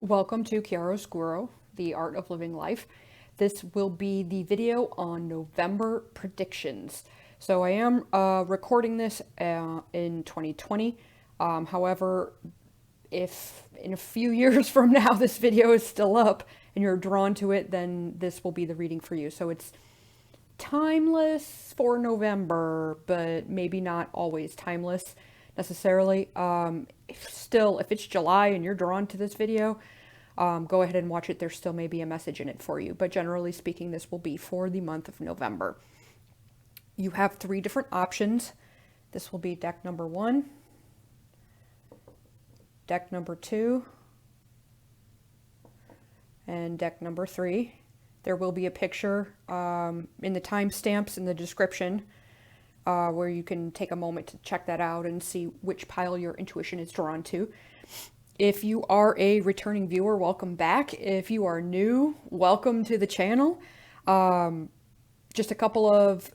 Welcome to Chiaroscuro, the Art of Living Life. This will be the video on November predictions. So I am recording this in 2020. However, if in a few years from now this video is still up and you're drawn to it, then this will be the reading for you. So it's timeless for November, but maybe not always timeless necessarily. If it's July and you're drawn to this video, go ahead and watch it. There still may be a message in it for you, but generally speaking, this will be for the month of November. You have 3 different options. This will be deck number 1, deck number 2, and deck number 3. There will be a picture in the timestamps in the description where you can take a moment to check that out and see which pile your intuition is drawn to. If you are a returning viewer, welcome back. If you are new, welcome to the channel. Just a couple of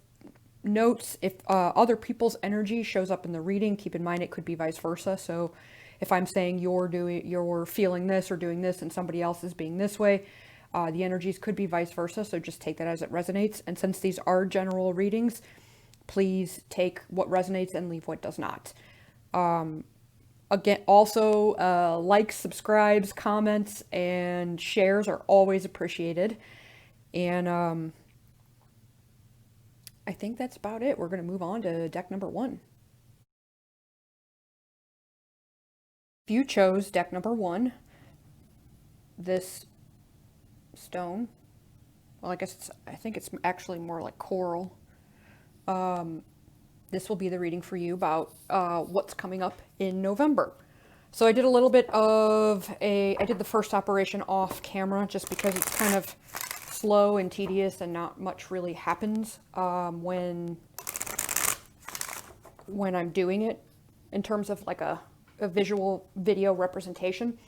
notes. If other people's energy shows up in the reading, keep in mind it could be vice versa. So if I'm saying you're feeling this or doing this and somebody else is being this way, the energies could be vice versa. So just take that as it resonates. And since these are general readings, please take what resonates and leave what does not. Again, also likes, subscribes, comments, and shares are always appreciated. And I think that's about it. We're going to move on to deck number 1. If you chose deck number 1, this stone, well, I think it's actually more like coral. This will be the reading for you about what's coming up in November. So I did a little bit of I did the first operation off camera just because it's kind of slow and tedious and not much really happens when I'm doing it in terms of like a visual video representation.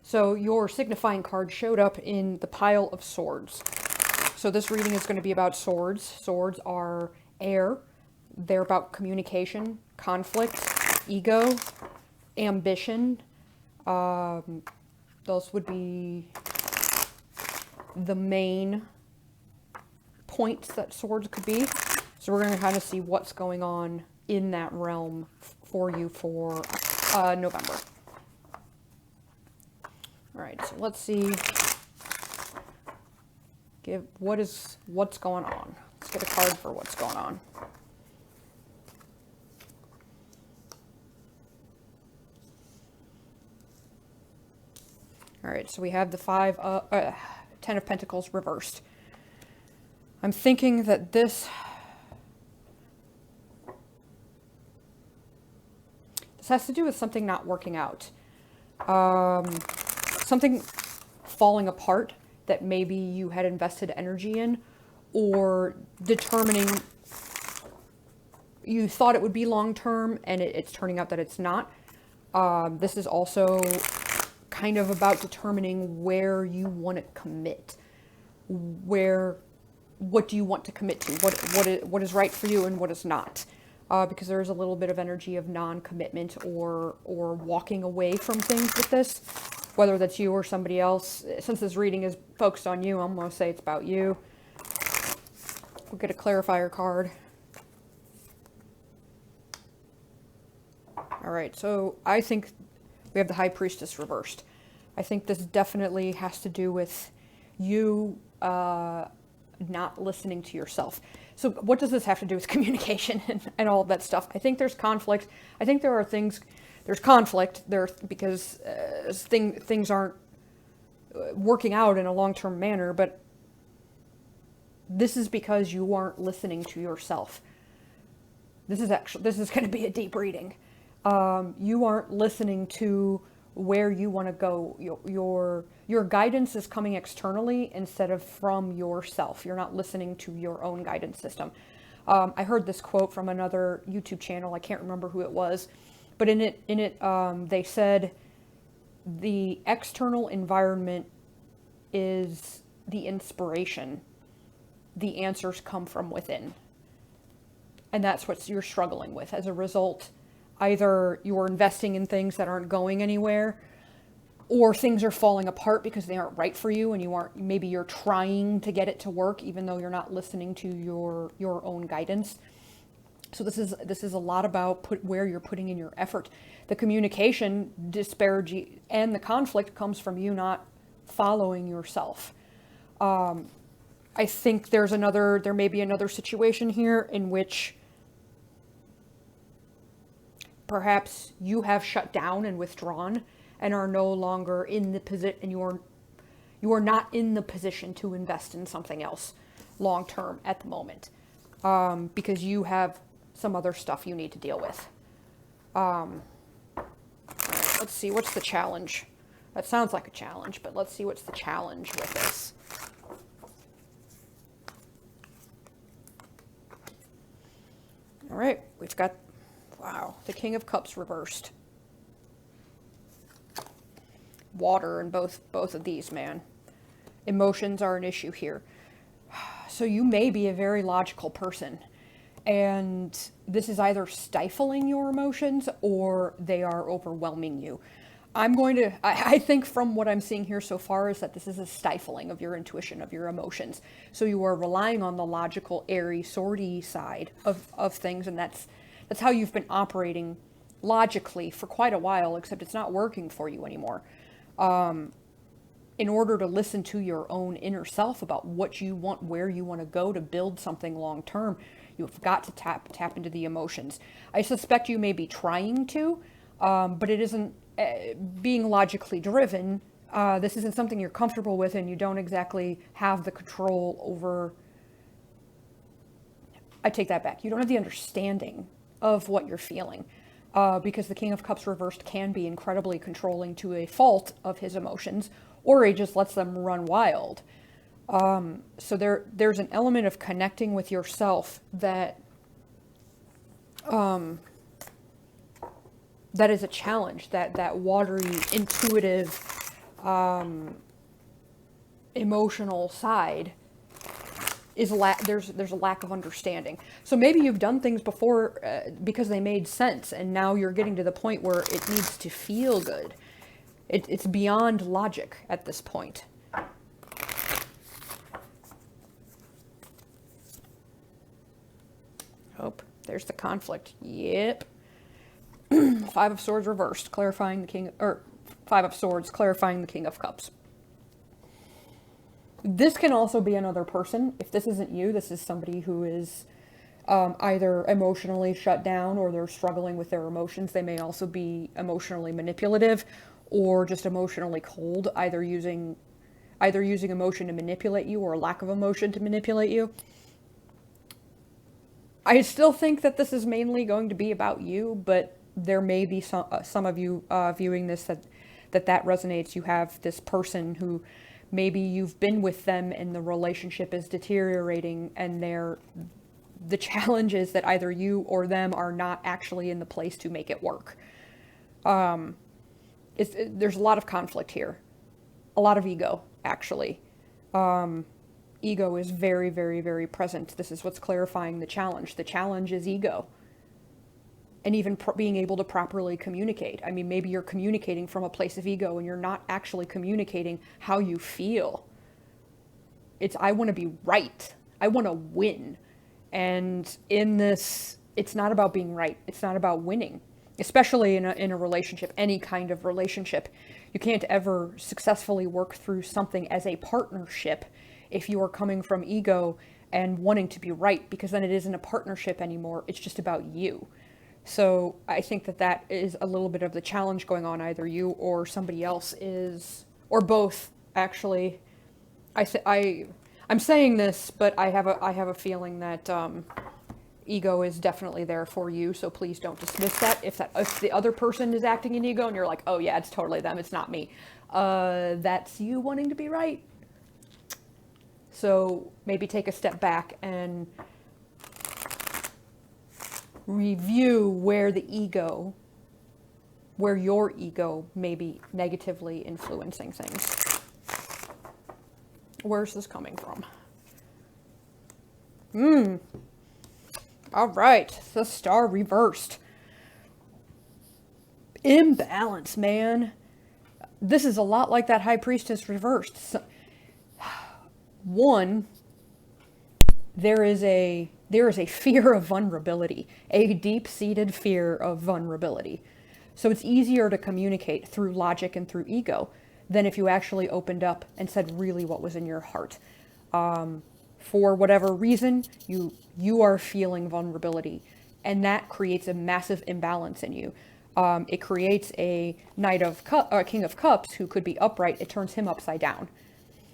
So your signifying card showed up in the pile of swords. So this reading is going to be about swords. Swords are air. They're about communication, conflict, ego, ambition. Those would be the main points that swords could be. So we're going to kind of see what's going on in that realm for you for November. All right, so let's see. What's going on? Let's get a card for what's going on. All right, so we have the 10 of Pentacles reversed. I'm thinking that this has to do with something not working out. Something falling apart that maybe you had invested energy in, or determining you thought it would be long-term and it's turning out that it's not. This is also kind of about determining where you want to commit. What do you want to commit to? What is right for you and what is not? Because there is a little bit of energy of non-commitment or walking away from things with this, whether that's you or somebody else. Since this reading is focused on you, I'm going to say it's about you. We'll get a clarifier card. All right, so I think we have the High Priestess reversed. I think this definitely has to do with you not listening to yourself. So what does this have to do with communication and all of that stuff? I think there's conflict. I think there's conflict there because things aren't working out in a long-term manner, but this is because you aren't listening to yourself. This is going to be a deep reading. You aren't listening to where you want to go. Your guidance is coming externally instead of from yourself. You're not listening to your own guidance system. I heard this quote from another YouTube channel. I can't remember who it was, but in it they said the external environment is the inspiration. The answers come from within. And that's what you're struggling with. As a result, either you're investing in things that aren't going anywhere, or things are falling apart because they aren't right for you, and maybe you're trying to get it to work even though you're not listening to your own guidance. So this is a lot about where you're putting in your effort. The communication disparity and the conflict comes from you not following yourself. I think there may be another situation here in which perhaps you have shut down and withdrawn and are no longer in the position, and you are not in the position to invest in something else long term at the moment, because you have some other stuff you need to deal with. Let's see, what's the challenge? That sounds like a challenge, but let's see what's the challenge with this. All right, we've got, wow, the King of Cups reversed. Water in both of these, man. Emotions are an issue here. So you may be a very logical person, and this is either stifling your emotions or they are overwhelming you. I think from what I'm seeing here so far is that this is a stifling of your intuition, of your emotions. So you are relying on the logical, airy, swordy side of things, and that's how you've been operating logically for quite a while, except it's not working for you anymore. In order to listen to your own inner self about what you want, where you want to go to build something long term, you've got to tap into the emotions. I suspect you may be trying to, but it isn't being logically driven. This isn't something you're comfortable with, and you don't exactly have the control over. I take that back. You don't have the understanding of what you're feeling, because the King of Cups reversed can be incredibly controlling to a fault of his emotions, or he just lets them run wild. So there's an element of connecting with yourself that is a challenge. That watery, intuitive, emotional side is there's a lack of understanding. So maybe you've done things before because they made sense, and now you're getting to the point where it needs to feel good. It's beyond logic at this point. Oh, there's the conflict. Yep. Five of Swords reversed, clarifying the King, or Five of Swords, clarifying the King of Cups. This can also be another person. If this isn't you, this is somebody who is either emotionally shut down, or they're struggling with their emotions. They may also be emotionally manipulative, or just emotionally cold, either using emotion to manipulate you, or lack of emotion to manipulate you. I still think that this is mainly going to be about you, but there may be some of you viewing this that resonates. You have this person who maybe you've been with them and the relationship is deteriorating, and the challenge is that either you or them are not actually in the place to make it work. There's a lot of conflict here, a lot of ego, actually. Ego is very, very, very present. This is what's clarifying the challenge. The challenge is ego. And even being able to properly communicate. I mean, maybe you're communicating from a place of ego and you're not actually communicating how you feel. I want to be right. I want to win. And in this, it's not about being right. It's not about winning. Especially in a relationship, any kind of relationship. You can't ever successfully work through something as a partnership if you are coming from ego and wanting to be right, because then it isn't a partnership anymore. It's just about you. So I think that is a little bit of the challenge going on. Either you or somebody else is, or both, actually. I'm saying this, but I have a feeling that ego is definitely there for you. So please don't dismiss that. If the other person is acting in ego and you're like, oh yeah, it's totally them, it's not me. That's you wanting to be right. So maybe take a step back and review where your ego may be negatively influencing things. Where's this coming from? All right, the Star reversed. Imbalance, man. this is a lot like that High Priestess reversed. So, one, there is a fear of vulnerability, a deep-seated fear of vulnerability. So it's easier to communicate through logic and through ego than if you actually opened up and said really what was in your heart. For whatever reason, you are feeling vulnerability, and that creates a massive imbalance in you. It creates a King of Cups who could be upright. It turns him upside down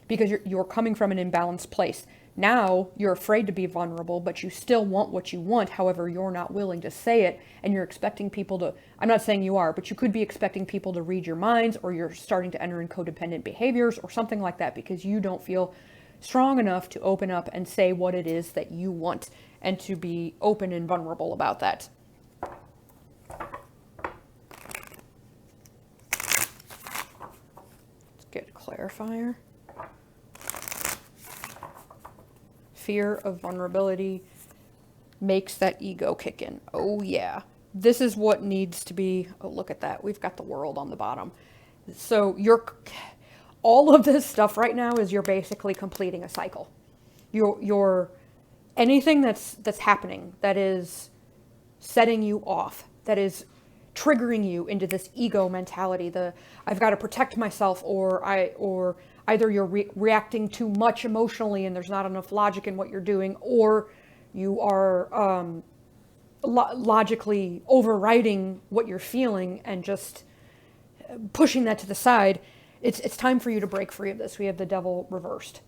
because you're coming from an imbalanced place. Now you're afraid to be vulnerable, but you still want what you want. However, you're not willing to say it, and you're expecting people to, I'm not saying you are, but you could be expecting people to read your minds, or you're starting to enter in codependent behaviors or something like that because you don't feel strong enough to open up and say what it is that you want and to be open and vulnerable about that. Let's get a clarifier. Fear of vulnerability makes that ego kick in. Oh yeah. This is what needs to be, oh look at that. We've got the world on the bottom. So all of this stuff right now is you're basically completing a cycle. You're anything that's happening that is setting you off, that is triggering you into this ego mentality, I've got to protect myself, or either you're reacting too much emotionally and there's not enough logic in what you're doing, or you are logically overriding what you're feeling and just pushing that to the side. It's time for you to break free of this. We have the devil reversed.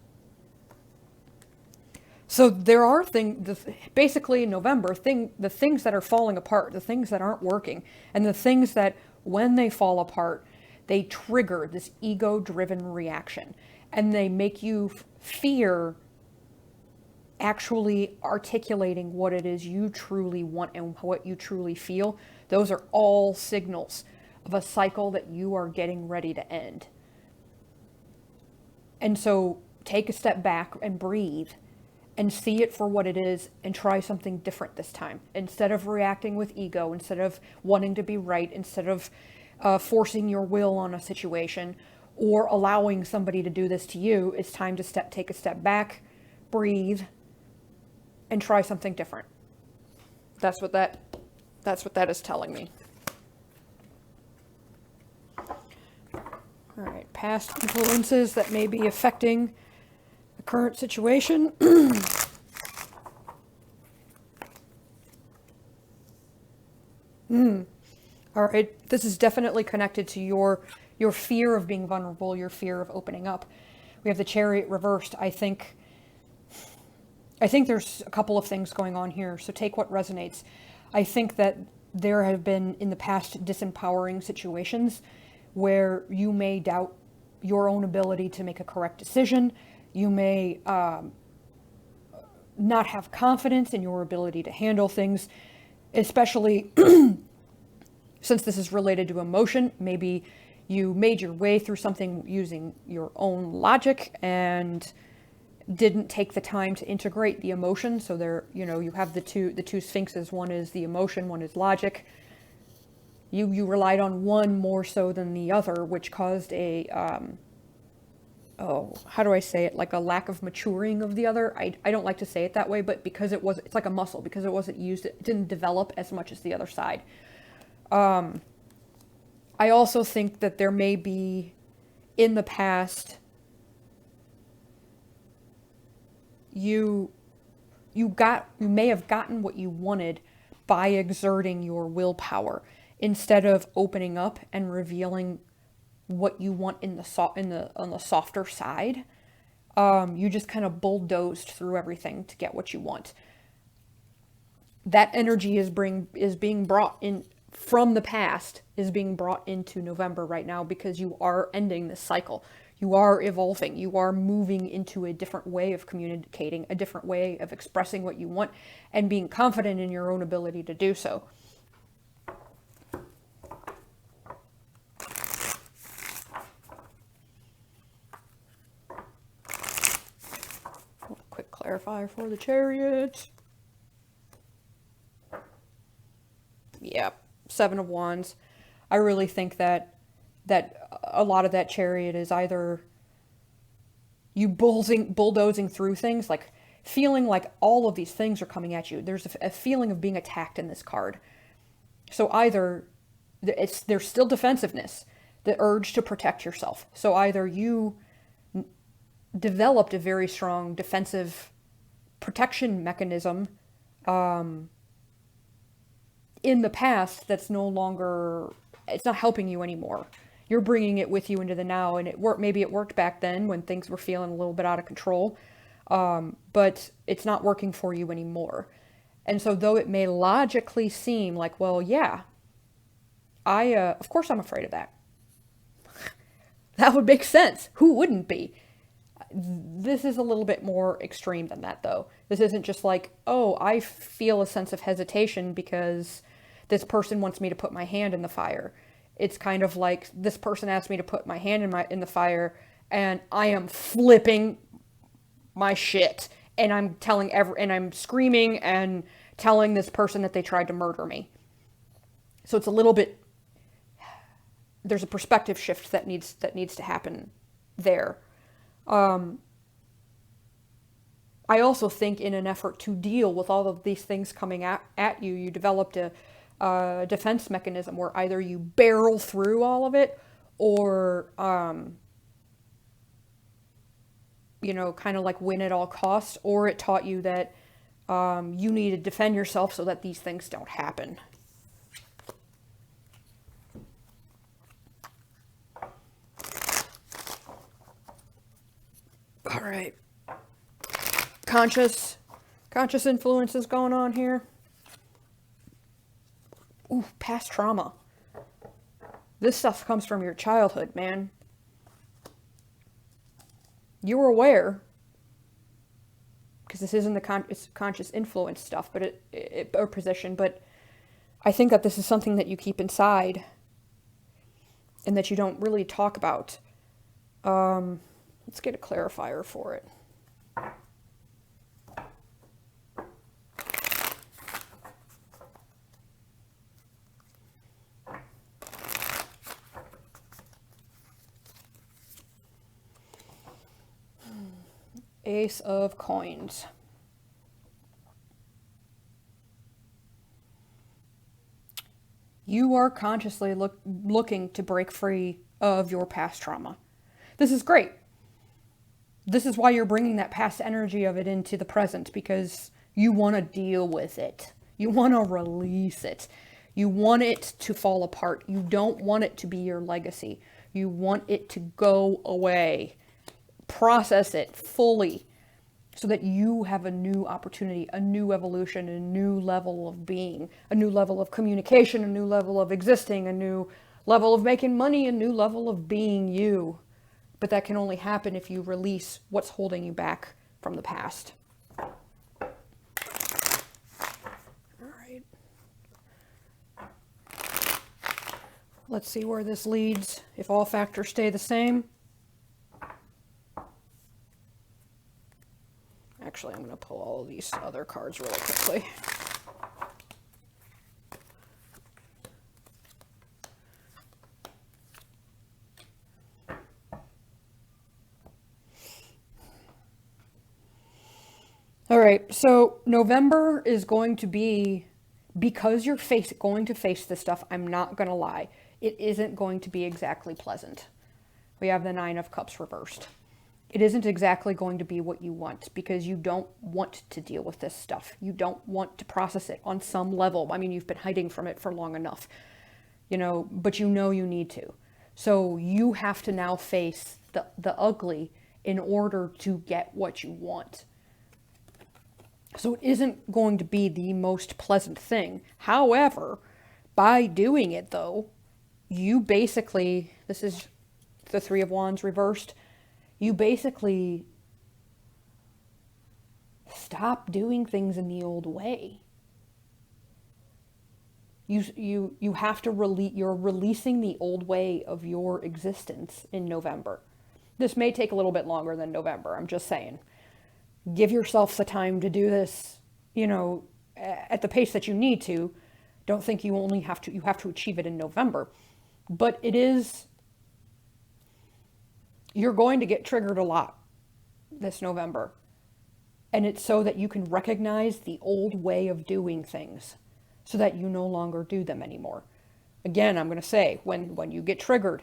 So there are things, basically in November, the things that are falling apart, the things that aren't working, and the things that when they fall apart, they trigger this ego-driven reaction, and they make you fear actually articulating what it is you truly want and what you truly feel. Those are all signals of a cycle that you are getting ready to end. And so take a step back and breathe and see it for what it is and try something different this time. Instead of reacting with ego, instead of wanting to be right, instead of forcing your will on a situation or allowing somebody to do this to you, it's time to take a step back, breathe, and try something different. That's what that is telling me. All right, past influences that may be affecting the current situation. All right, this is definitely connected to your fear of being vulnerable, your fear of opening up. We have the Chariot reversed. I think there's a couple of things going on here, so take what resonates. I think that there have been in the past disempowering situations where you may doubt your own ability to make a correct decision. You may not have confidence in your ability to handle things, especially since this is related to emotion. Maybe you made your way through something using your own logic and didn't take the time to integrate the emotion. So there, you have the two sphinxes. One is the emotion, one is logic. You relied on one more so than the other, which caused a how do I say it? Like a lack of maturing of the other. I don't like to say it that way, but because it's like a muscle, because it wasn't used, it didn't develop as much as the other side. I also think that there may be, in the past, you may have gotten what you wanted by exerting your willpower instead of opening up and revealing what you want on the softer side. You just kind of bulldozed through everything to get what you want. That energy is being brought in from the past, is being brought into November right now, because you are ending this cycle. You are evolving. You are moving into a different way of communicating, a different way of expressing what you want, and being confident in your own ability to do so. Quick clarifier for the Chariot. Yeah, Seven of Wands. I really think that a lot of that chariot is either you bulldozing through things, like feeling like all of these things are coming at you. There's a feeling of being attacked in this card. So either there's still defensiveness, the urge to protect yourself. So either you developed a very strong defensive protection mechanism in the past that's no longer, it's not helping you anymore. You're bringing it with you into the now, and maybe it worked back then when things were feeling a little bit out of control, but it's not working for you anymore. And so though it may logically seem like, well, yeah, of course I'm afraid of that. That would make sense. Who wouldn't be? This is a little bit more extreme than that, though. This isn't just like, oh, I feel a sense of hesitation because this person wants me to put my hand in the fire. It's kind of like this person asked me to put my hand in the fire, and I am flipping my shit, and I'm screaming and telling this person that they tried to murder me. So it's a little bit. There's a perspective shift that needs to happen there. I also think in an effort to deal with all of these things coming at you, you developed a defense mechanism where either you barrel through all of it or, kind of like win at all costs, or it taught you that you need to defend yourself so that these things don't happen. All right. Conscious influences going on here. Ooh, past trauma. This stuff comes from your childhood, man. You were aware, because this isn't the conscious influence stuff, but or position, but I think that this is something that you keep inside and that you don't really talk about. Let's get a clarifier for it. Ace of Coins. You are consciously looking to break free of your past trauma. This is great. This is why you're bringing that past energy of it into the present, because you want to deal with it. You want to release it. You want it to fall apart. You don't want it to be your legacy. You want it to go away. Process it fully so that you have a new opportunity, a new evolution, a new level of being, a new level of communication, a new level of existing, a new level of making money, a new level of being you. But that can only happen if you release what's holding you back from the past. All right. Let's see where this leads if all factors stay the same. Actually, I'm going to pull all of these other cards really quickly. All right, so November is going to be, because you're going to face this stuff, I'm not going to lie, it isn't going to be exactly pleasant. We have the Nine of Cups reversed. It isn't exactly going to be what you want, because you don't want to deal with this stuff. You don't want to process it on some level. I mean, you've been hiding from it for long enough, but you know you need to. So you have to now face the ugly in order to get what you want. So it isn't going to be the most pleasant thing. However, by doing it, though, you basically, this is the Three of Wands reversed, you basically stop doing things in the old way. You have to you're releasing the old way of your existence in November. This may take a little bit longer than November, I'm just saying. Give yourself the time to do this, at the pace that you need to. Don't think you have to achieve it in November. But it is You're going to get triggered a lot this November. And it's so that you can recognize the old way of doing things so that you no longer do them anymore. Again, I'm going to say, when you get triggered,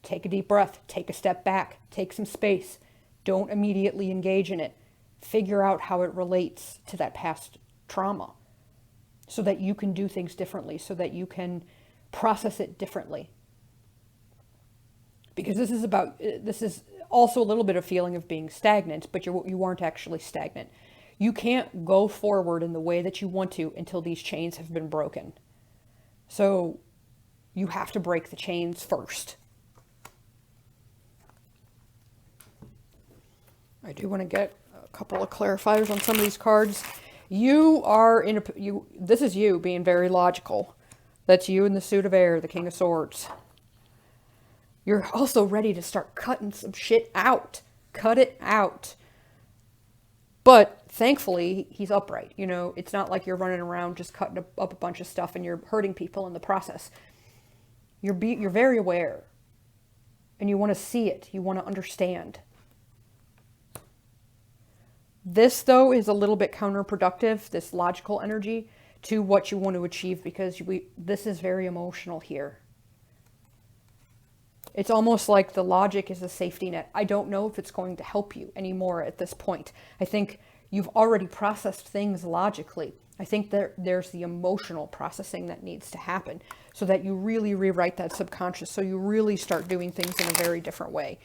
take a deep breath, take a step back, take some space. Don't immediately engage in it. Figure out how it relates to that past trauma so that you can do things differently, so that you can process it differently. Because this is also a little bit of feeling of being stagnant, but you aren't actually stagnant. You can't go forward in the way that you want to until these chains have been broken. So you have to break the chains first. I do want to get a couple of clarifiers on some of these cards. This is you being very logical. That's you in the suit of air, the King of Swords. You're also ready to start cutting some shit out. Cut it out. But thankfully, he's upright. You know, it's not like you're running around just cutting up a bunch of stuff and you're hurting people in the process. You're very aware. And you want to see it. You want to understand. This, though, is a little bit counterproductive, this logical energy, to what you want to achieve, because this is very emotional here. It's almost like the logic is a safety net. I don't know if it's going to help you anymore at this point. I think you've already processed things logically. I think there's the emotional processing that needs to happen so that you really rewrite that subconscious, so you really start doing things in a very different way.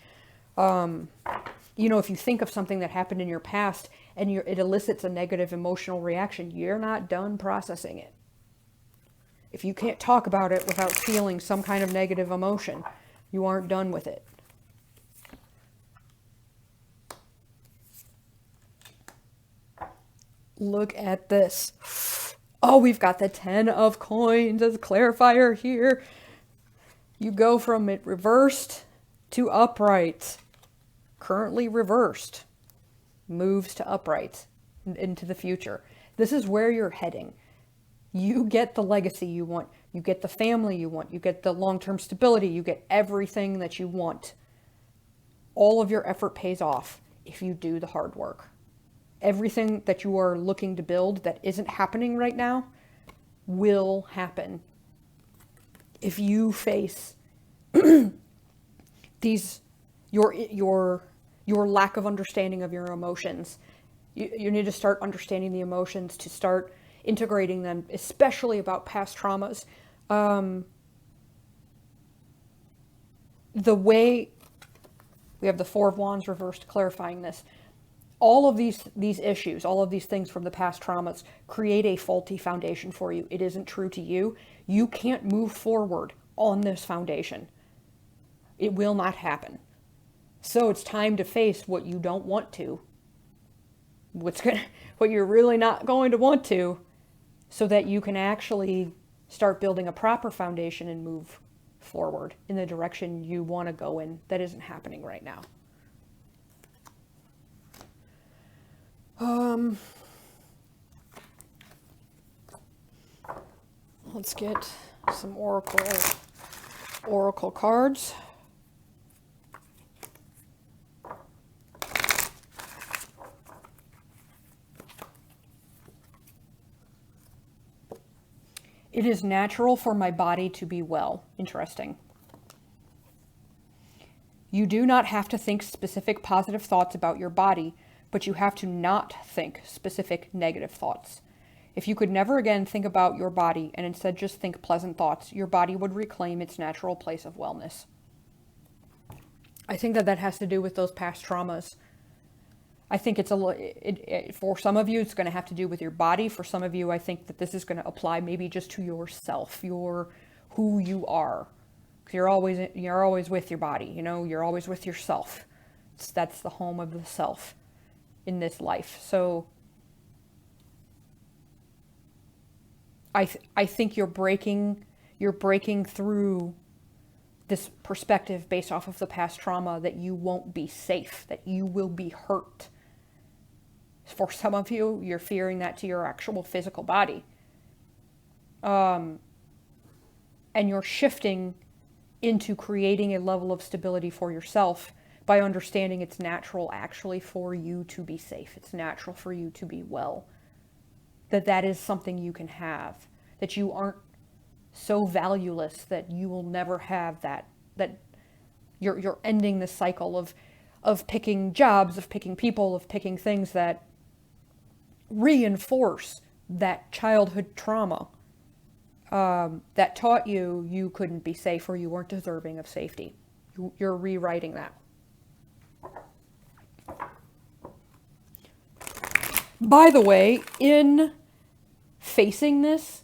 You know, if you think of something that happened in your past and it elicits a negative emotional reaction, you're not done processing it. If you can't talk about it without feeling some kind of negative emotion, you aren't done with it. Look at this. Oh, we've got the 10 of coins as a clarifier here. You go from it reversed to upright. Currently reversed. Moves to upright into the future. This is where you're heading. You get the legacy you want. You get the family you want. You get the long-term stability. You get everything that you want. All of your effort pays off if you do the hard work. Everything that you are looking to build that isn't happening right now will happen if you face your lack of understanding of your emotions. You need to start understanding the emotions, to start integrating them, especially about past traumas. The way we have the Four of Wands reversed, clarifying this. All of these issues, all of these things from the past traumas create a faulty foundation for you. It isn't true to you. You can't move forward on this foundation. It will not happen. So it's time to face what you don't want to, what you're really not going to want to, so that you can actually start building a proper foundation and move forward in the direction you want to go in that isn't happening right now. Let's get some oracle cards. It is natural for my body to be well. Interesting. You do not have to think specific positive thoughts about your body, but you have to not think specific negative thoughts. If you could never again think about your body and instead just think pleasant thoughts, your body would reclaim its natural place of wellness. I think that has to do with those past traumas. I think for some of you, it's going to have to do with your body. For some of you, I think that this is going to apply maybe just to yourself, who you are. Because you're always with your body, you're always with yourself. That's the home of the self in this life. So I think you're breaking through this perspective based off of the past trauma that you won't be safe, that you will be hurt. For some of you, you're fearing that to your actual physical body. And you're shifting into creating a level of stability for yourself by understanding it's natural actually for you to be safe. It's natural for you to be well. That is something you can have. That you aren't so valueless that you will never have that. That you're ending this cycle of picking jobs, of picking people, of picking things that reinforce that childhood trauma that taught you couldn't be safe or you weren't deserving of safety. You're rewriting that. By the way, in facing this,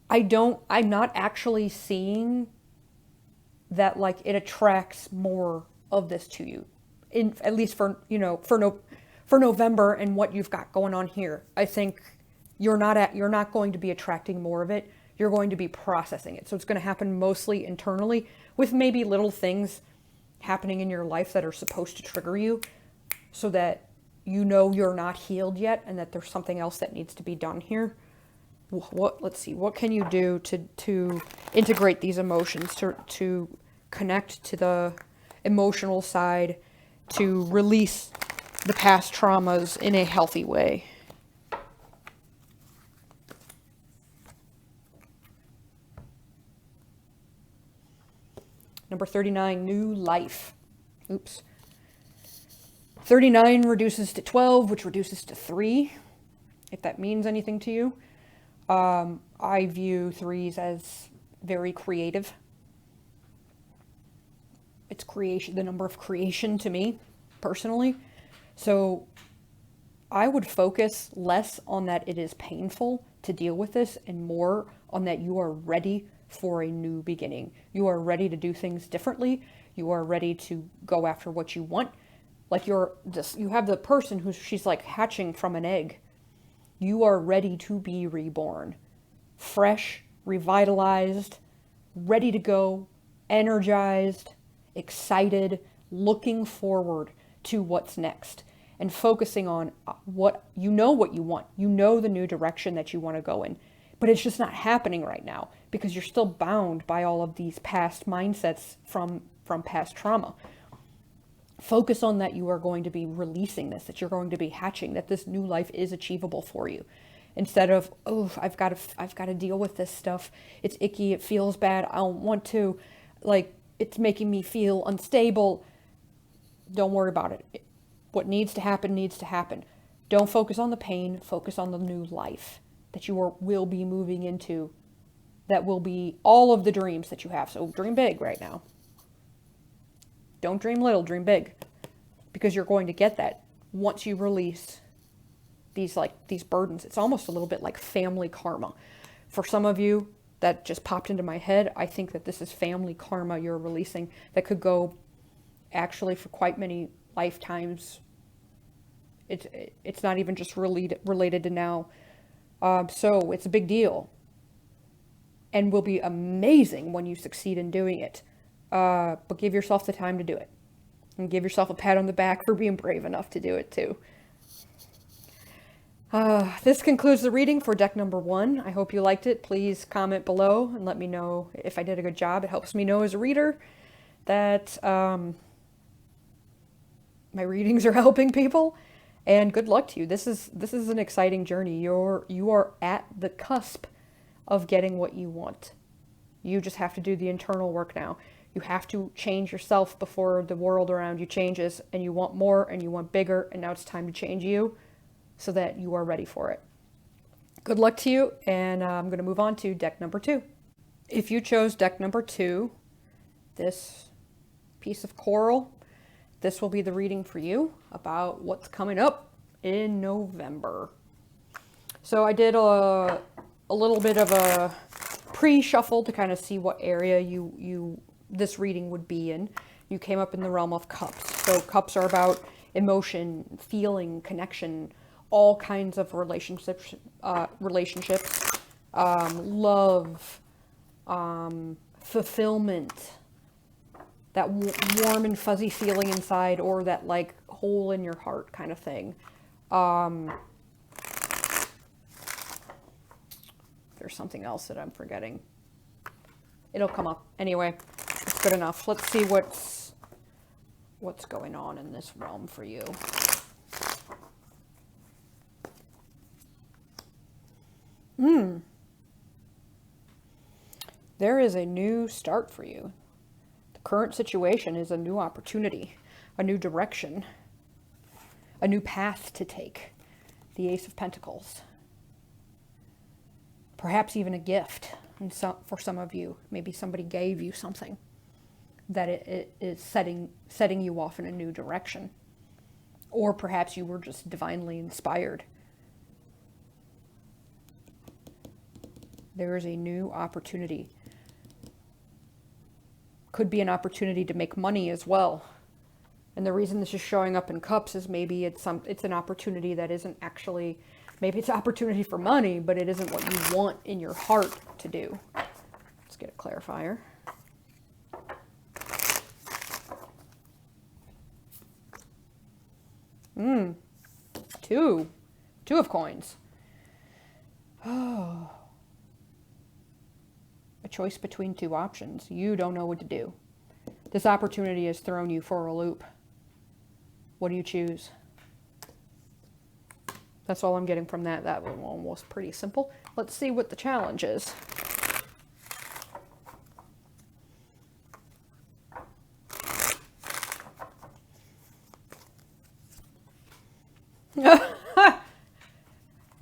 I'm not actually seeing that like it attracts more of this to you. At least for November and what you've got going on here. I think you're not going to be attracting more of it. You're going to be processing it. So it's going to happen mostly internally, with maybe little things happening in your life that are supposed to trigger you, so that you know you're not healed yet and that there's something else that needs to be done here. Let's see, what can you do to integrate these emotions, to connect to the emotional side, to release the past traumas in a healthy way? Number 39, new life. Oops. 39 reduces to 12, which reduces to 3, if that means anything to you. I view 3s as very creative. It's creation, the number of creation to me, personally. So I would focus less on that it is painful to deal with this and more on that you are ready for a new beginning. You are ready to do things differently. You are ready to go after what you want. Like you have the person she's like hatching from an egg. You are ready to be reborn. Fresh, revitalized, ready to go, energized, excited, looking forward to what's next, and focusing on what you want. You know the new direction that you want to go in, but it's just not happening right now because you're still bound by all of these past mindsets from past trauma. Focus on that you are going to be releasing this, that you're going to be hatching, that this new life is achievable for you. Instead of, oh, I've got to deal with this stuff. It's icky. It feels bad. I don't want to. Like, it's making me feel unstable. Don't worry about it. What needs to happen needs to happen. Don't focus on the pain. Focus on the new life that you will be moving into. That will be all of the dreams that you have. So dream big right now. Don't dream little, dream big. Because you're going to get that once you release these burdens. It's almost a little bit like family karma. For some of you, that just popped into my head. I think that this is family karma you're releasing that could go actually for quite many lifetimes. It's not even just related to now. So it's a big deal. And will be amazing when you succeed in doing it. But give yourself the time to do it. And give yourself a pat on the back for being brave enough to do it too. This concludes the reading for deck number 1. I hope you liked it. Please comment below and let me know if I did a good job. It helps me know as a reader that my readings are helping people. And good luck to you. This is an exciting journey. You are at the cusp of getting what you want. You just have to do the internal work now. You have to change yourself before the world around you changes, and you want more and you want bigger, and now it's time to change you so that you are ready for it. Good luck to you, and I'm going to move on to deck number 2. If you chose deck number 2, this piece of coral, this will be the reading for you about what's coming up in November. So I did a little bit of a pre-shuffle to kind of see what area this reading would be in. You came up in the realm of cups. So cups are about emotion, feeling, connection, all kinds of relationships, love, fulfillment, that warm and fuzzy feeling inside, or that like hole in your heart kind of thing. There's something else that I'm forgetting. It'll come up. Anyway, it's good enough. Let's see what's going on in this realm for you. There is a new start for you. The current situation is a new opportunity, a new direction, a new path to take. The Ace of Pentacles. Perhaps even a gift. And for some of you, maybe somebody gave you something that it is setting you off in a new direction. Or perhaps you were just divinely inspired. There is a new opportunity. Could be an opportunity to make money as well. And the reason this is showing up in cups is maybe it's an opportunity that isn't actually, maybe it's an opportunity for money, but it isn't what you want in your heart to do. Let's get a clarifier. Two of coins. Oh. A choice between two options. You don't know what to do. This opportunity has thrown you for a loop. What do you choose? That's all I'm getting from that. That one was pretty simple. Let's see what the challenge is.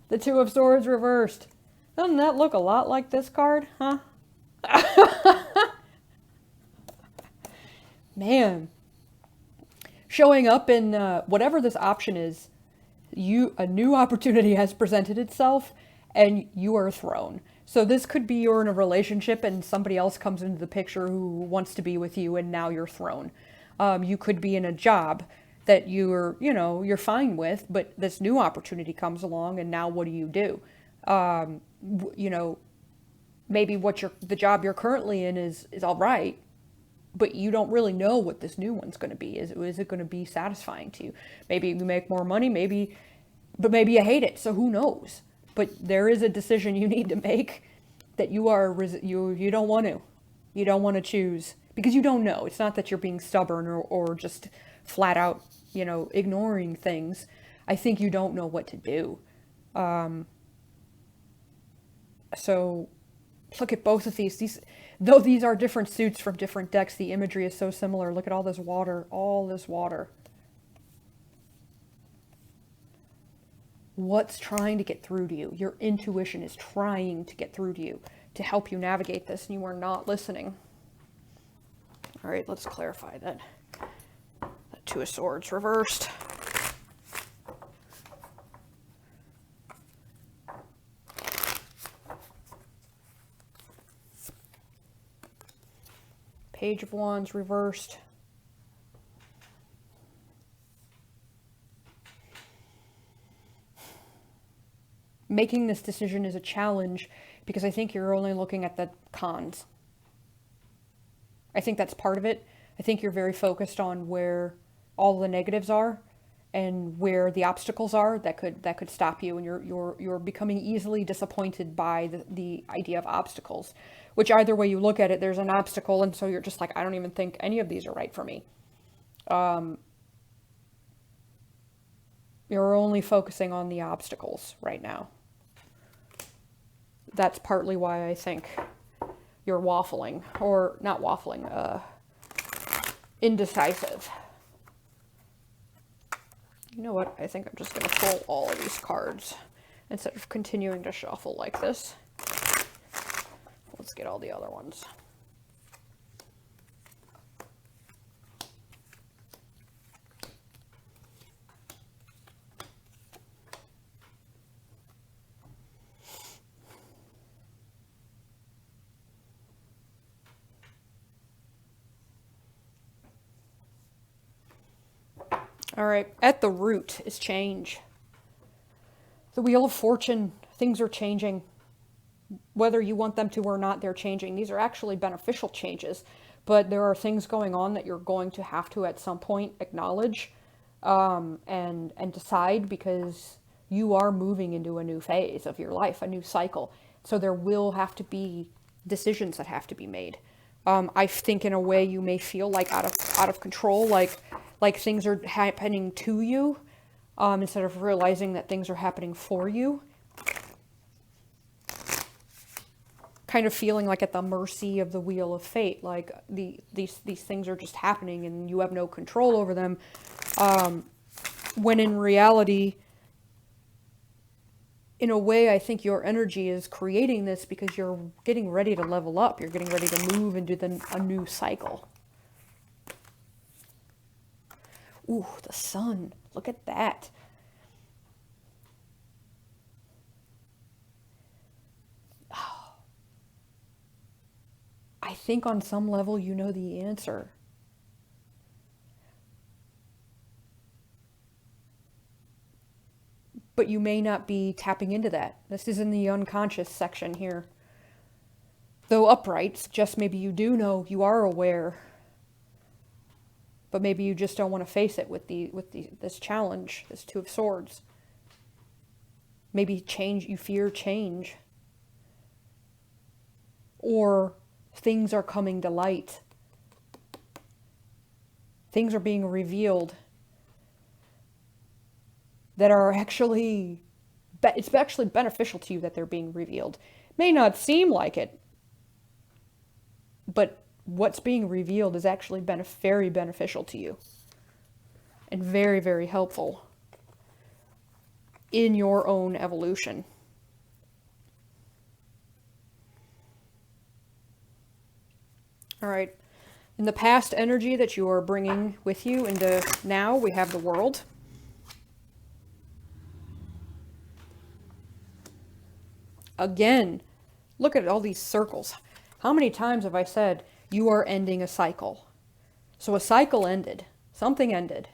The Two of Swords reversed. Doesn't that look a lot like this card, huh? Man. Showing up in whatever this option is, a new opportunity has presented itself and you are thrown. So this could be you're in a relationship and somebody else comes into the picture who wants to be with you and now you're thrown. You could be in a job that you're fine with, but this new opportunity comes along and now what do you do? Maybe the job you're currently in is all right, but you don't really know what this new one's going to be. Is it going to be satisfying to you? Maybe you make more money, but maybe you hate it. So who knows? But there is a decision you need to make that you don't want to. You don't want to choose because you don't know. It's not that you're being stubborn or just flat out, ignoring things. I think you don't know what to do. So look at both of these. Though these are different suits from different decks, the imagery is so similar. Look at all this water. What's trying to get through to you? Your intuition is trying to get through to you to help you navigate this, and you are not listening. All right, let's clarify that. That Two of Swords reversed. Page of Wands reversed. Making this decision is a challenge because I think you're only looking at the cons. I think that's part of it. I think you're very focused on where all the negatives are and where the obstacles are that could stop you, and you're becoming easily disappointed by the idea of obstacles. Which either way you look at it, there's an obstacle, and so you're just like, I don't even think any of these are right for me. You're only focusing on the obstacles right now. That's partly why I think you're waffling, or not waffling, indecisive. You know what? I think I'm just going to pull all of these cards instead of continuing to shuffle like this. Let's get all the other ones. All right, at the root is change. The Wheel of Fortune, things are changing. Whether you want them to or not, they're changing. These are actually beneficial changes, but there are things going on that you're going to have to at some point acknowledge and decide, because you are moving into a new phase of your life, a new cycle. So there will have to be decisions that have to be made. I think in a way you may feel like out of control, like like things are happening to you, instead of realizing that things are happening for you. Kind of feeling like at the mercy of the wheel of fate, like these things are just happening and you have no control over them, when in reality, in a way, I think your energy is creating this because you're getting ready to level up. You're getting ready to move into a new cycle. Ooh, the sun. Look at that. I think on some level you know the answer. But you may not be tapping into that. This is in the unconscious section here. Though upright suggests maybe you do know, you are aware. But maybe you just don't want to face it with this challenge, this Two of Swords. Maybe change, you fear change. Or things are coming to light. Things are being revealed that are actually, it's actually beneficial to you that they're being revealed. May not seem like it, but what's being revealed is actually very beneficial to you. And very, very helpful in your own evolution. All right. In the past energy that you are bringing with you into now, we have the World. Again, look at all these circles. How many times have I said, you are ending a cycle? So a cycle ended. Something ended.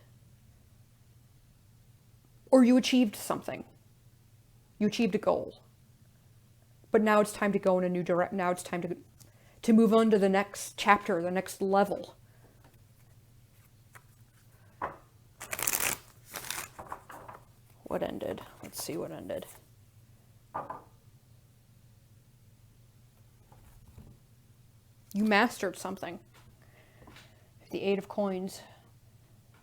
Or you achieved something. You achieved a goal. But now it's time to go in a new direction. Now it's time to move on to the next chapter, the next level. What ended? Let's see what ended. You mastered something. The Eight of Coins.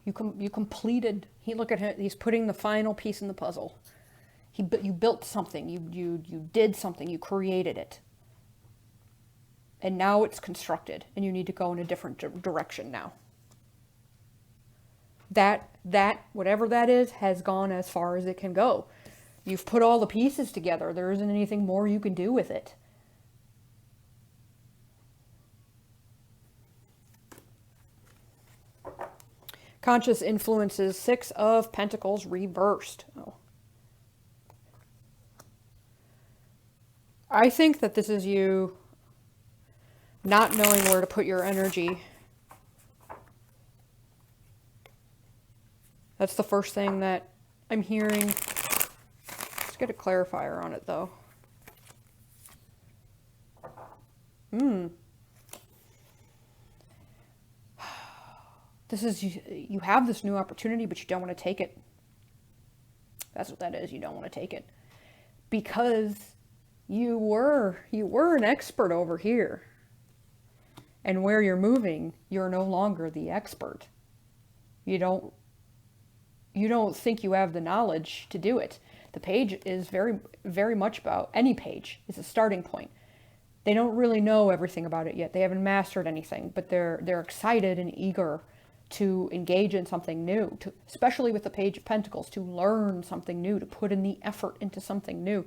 You completed. Look at him. He's putting the final piece in the puzzle. You built something. You did something. You created it. And now it's constructed, and you need to go in a different direction now. That whatever that is has gone as far as it can go. You've put all the pieces together. There isn't anything more you can do with it. Conscious influences, Six of Pentacles reversed. Oh. I think that this is you not knowing where to put your energy. That's the first thing that I'm hearing. Let's get a clarifier on it, though. This is, you have this new opportunity, but you don't want to take it. That's what that is. You don't want to take it. Because you were an expert over here. And where you're moving, you're no longer the expert. You don't think you have the knowledge to do it. The page is very, very much about, any page is a starting point. They don't really know everything about it yet. They haven't mastered anything, but they're excited and eager to engage in something new, especially with the Page of Pentacles, to learn something new, to put in the effort into something new.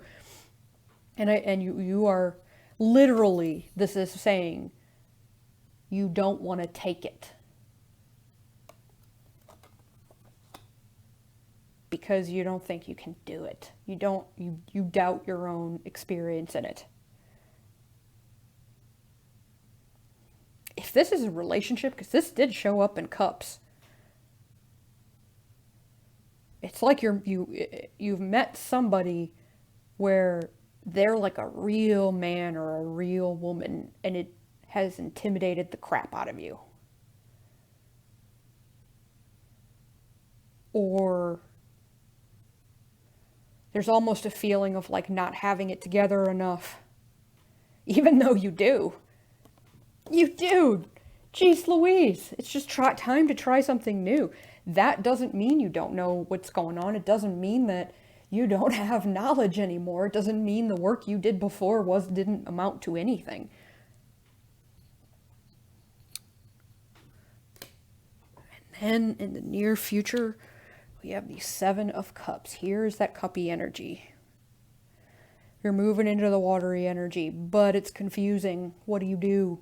And you are literally, this is saying, you don't want to take it. Because you don't think you can do it. You doubt your own experience in it. If this is a relationship, because this did show up in cups, it's like you've met somebody where they're like a real man or a real woman, and it has intimidated the crap out of you. Or there's almost a feeling of like not having it together enough, even though you do. You do. Jeez Louise, it's just time to try something new. That doesn't mean you don't know what's going on. It doesn't mean that you don't have knowledge anymore. It doesn't mean the work you did before didn't amount to anything. And then in the near future, we have the Seven of Cups. Here's that cuppy energy. You're moving into the watery energy, but it's confusing. What do you do?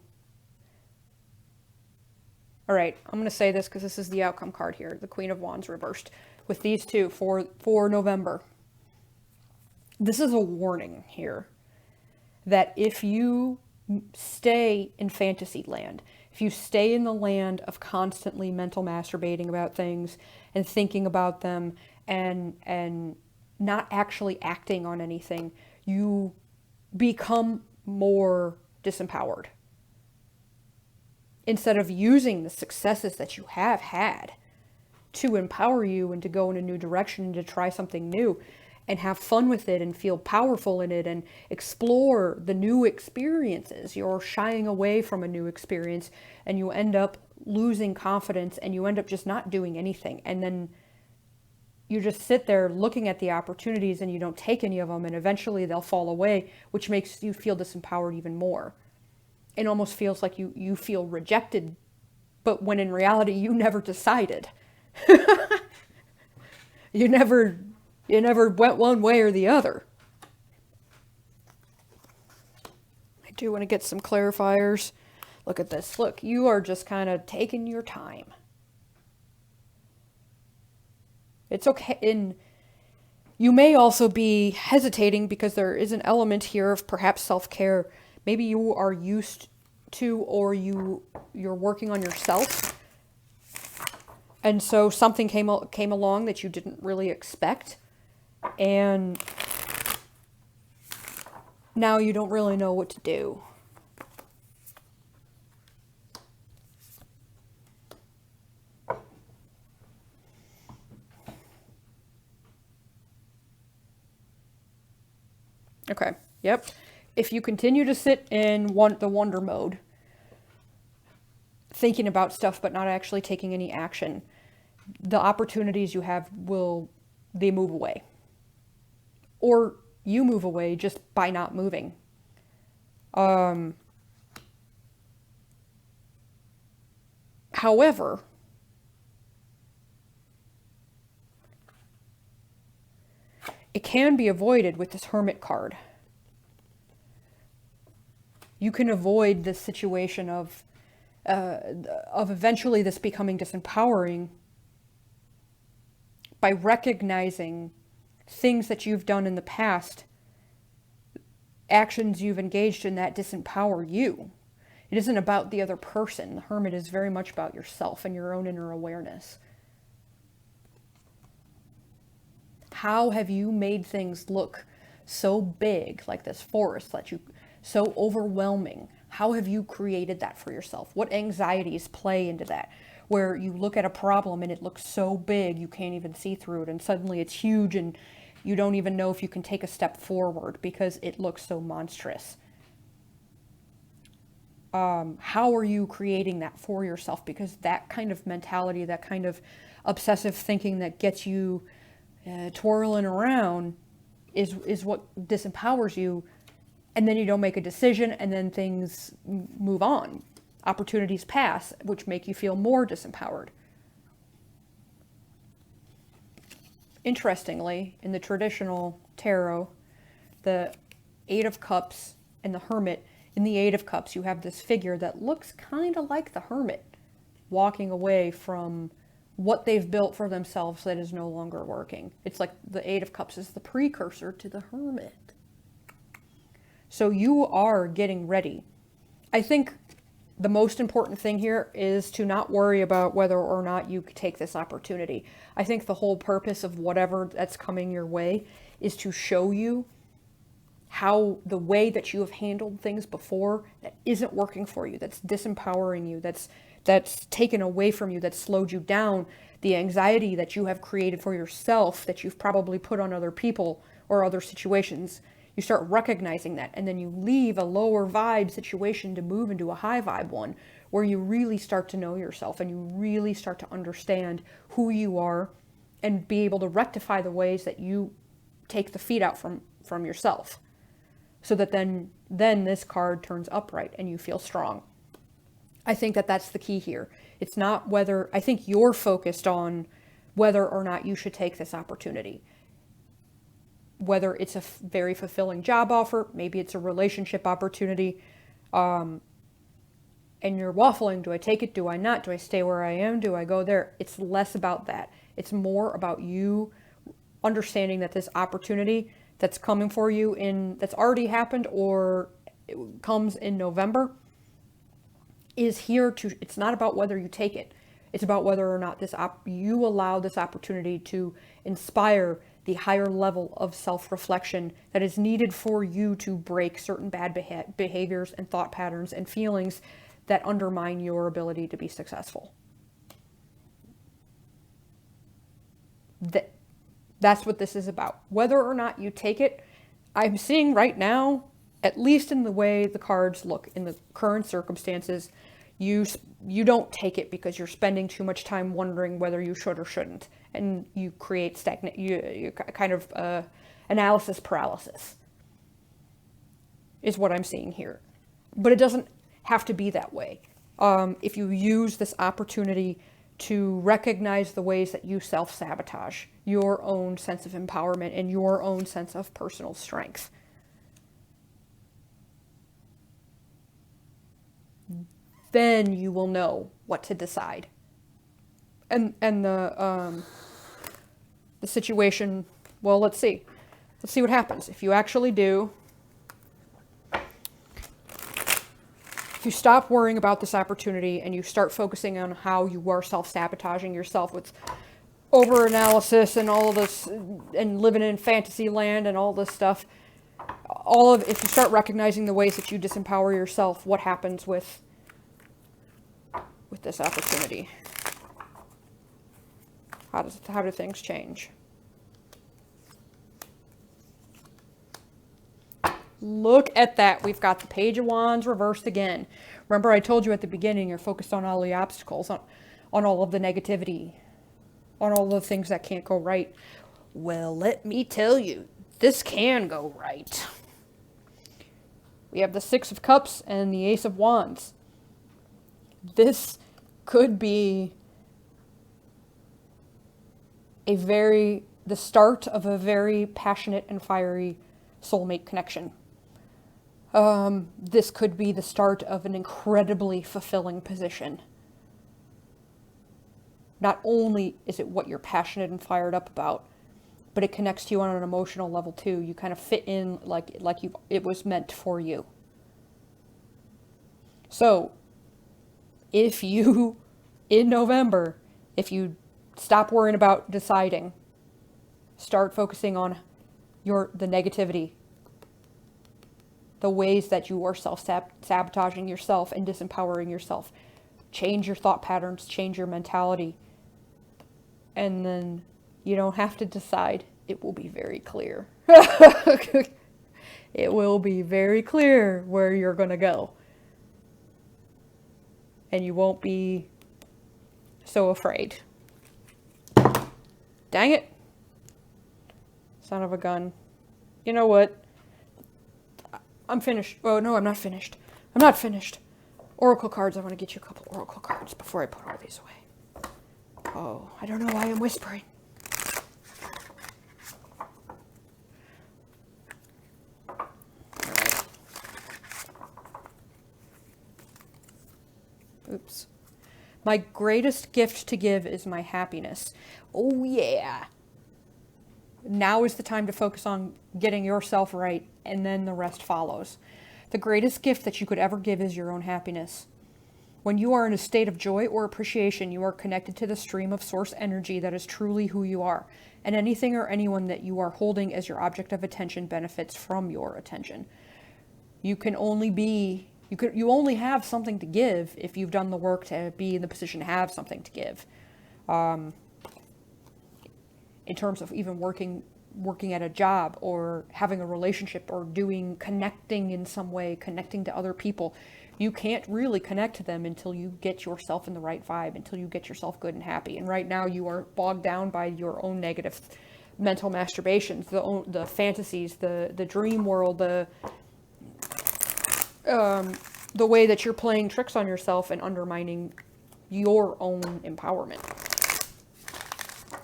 All right, I'm going to say this because this is the outcome card here, the Queen of Wands reversed, with these two for November. This is a warning here that if you stay in fantasy land, if you stay in the land of constantly mental masturbating about things and thinking about them and not actually acting on anything, you become more disempowered. Instead of using the successes that you have had to empower you and to go in a new direction and to try something new and have fun with it and feel powerful in it and explore the new experiences, you're shying away from a new experience and you end up losing confidence and you end up just not doing anything. And then you just sit there looking at the opportunities and you don't take any of them, and eventually they'll fall away, which makes you feel disempowered even more. It almost feels like you feel rejected, but when in reality you never decided. You never went one way or the other. I do want to get some clarifiers. Look at this. Look, you are just kind of taking your time. It's okay. And you may also be hesitating because there is an element here of perhaps self-care. Maybe you are used to, or you're working on yourself. And so something came along that you didn't really expect. And now you don't really know what to do. Okay, yep. If you continue to sit in the wonder mode, thinking about stuff but not actually taking any action, the opportunities you have they move away. Or you move away just by not moving. However, it can be avoided with this Hermit card. You can avoid this situation of eventually this becoming disempowering by recognizing things that you've done in the past, actions you've engaged in that disempower you. It isn't about the other person. The Hermit is very much about yourself and your own inner awareness. How have you made things look so big, like this forest, so overwhelming? How have you created that for yourself? What anxieties play into that? Where you look at a problem and it looks so big you can't even see through it, and suddenly it's huge and you don't even know if you can take a step forward because it looks so monstrous. How are you creating that for yourself? Because that kind of mentality, that kind of obsessive thinking that gets you twirling around is what disempowers you, and then you don't make a decision, and then things move on. Opportunities pass, which make you feel more disempowered. Interestingly, in the traditional tarot, the Eight of Cups and the Hermit, in the Eight of Cups, you have this figure that looks kind of like the Hermit, walking away from what they've built for themselves that is no longer working. It's like the Eight of Cups is the precursor to the Hermit. So you are getting ready. I think the most important thing here is to not worry about whether or not you take this opportunity. I think the whole purpose of whatever that's coming your way is to show you how the way that you have handled things before that isn't working for you, that's disempowering you, that's taken away from you, that's slowed you down, the anxiety that you have created for yourself that you've probably put on other people or other situations. You start recognizing that, and then you leave a lower vibe situation to move into a high vibe one where you really start to know yourself and you really start to understand who you are and be able to rectify the ways that you take the feet out from yourself. So that then this card turns upright and you feel strong. I think that that's the key here. It's not whether, I think you're focused on whether or not you should take this opportunity. Whether it's a very fulfilling job offer, maybe it's a relationship opportunity, and you're waffling, do I take it, do I not, do I stay where I am, do I go there? It's less about that. It's more about you understanding that this opportunity that's coming for you that's already happened or it comes in November is here to, it's not about whether you take it. It's about whether or not you allow this opportunity to inspire the higher level of self-reflection that is needed for you to break certain bad behaviors and thought patterns and feelings that undermine your ability to be successful. That's what this is about. Whether or not you take it, I'm seeing right now, at least in the way the cards look in the current circumstances, you don't take it because you're spending too much time wondering whether you should or shouldn't, and you create you kind of analysis paralysis is what I'm seeing here. But it doesn't have to be that way. If you use this opportunity to recognize the ways that you self-sabotage your own sense of empowerment and your own sense of personal strength. Then you will know what to decide. And the situation, well, let's see. Let's see what happens. If you actually do, if you stop worrying about this opportunity and you start focusing on how you are self-sabotaging yourself with over-analysis and all of this, and living in fantasy land and all this stuff, if you start recognizing the ways that you disempower yourself, what happens with this opportunity? How do things change? Look at that. We've got the Page of Wands reversed again. Remember, I told you at the beginning, you're focused on all the obstacles, on all of the negativity, on all the things that can't go right. Well, let me tell you, this can go right. We have the Six of Cups and the Ace of Wands. This could be the start of a very passionate and fiery soulmate connection. This could be the start of an incredibly fulfilling position. Not only is it what you're passionate and fired up about, but it connects to you on an emotional level too. You kind of fit in like it was meant for you. So, if you, in November, if you stop worrying about deciding, start focusing on the negativity, the ways that you are self-sabotaging yourself and disempowering yourself. Change your thought patterns, change your mentality. And then you don't have to decide. It will be very clear. It will be very clear where you're going to go. And you won't be so afraid. Dang it. Son of a gun. You know what? I'm finished. Oh, no, I'm not finished. I'm not finished. Oracle cards. I want to get you a couple oracle cards before I put all these away. Oh, I don't know why I'm whispering. All right. Oops. My greatest gift to give is my happiness. Oh, yeah. Now is the time to focus on getting yourself right, and then the rest follows. The greatest gift that you could ever give is your own happiness. When you are in a state of joy or appreciation, you are connected to the stream of source energy that is truly who you are, and anything or anyone that you are holding as your object of attention benefits from your attention. You only have something to give if you've done the work to be in the position to have something to give. In terms of even working at a job or having a relationship or connecting in some way, connecting to other people. You can't really connect to them until you get yourself in the right vibe, until you get yourself good and happy. And right now you are bogged down by your own negative mental masturbations, the fantasies, the dream world, the way that you're playing tricks on yourself and undermining your own empowerment.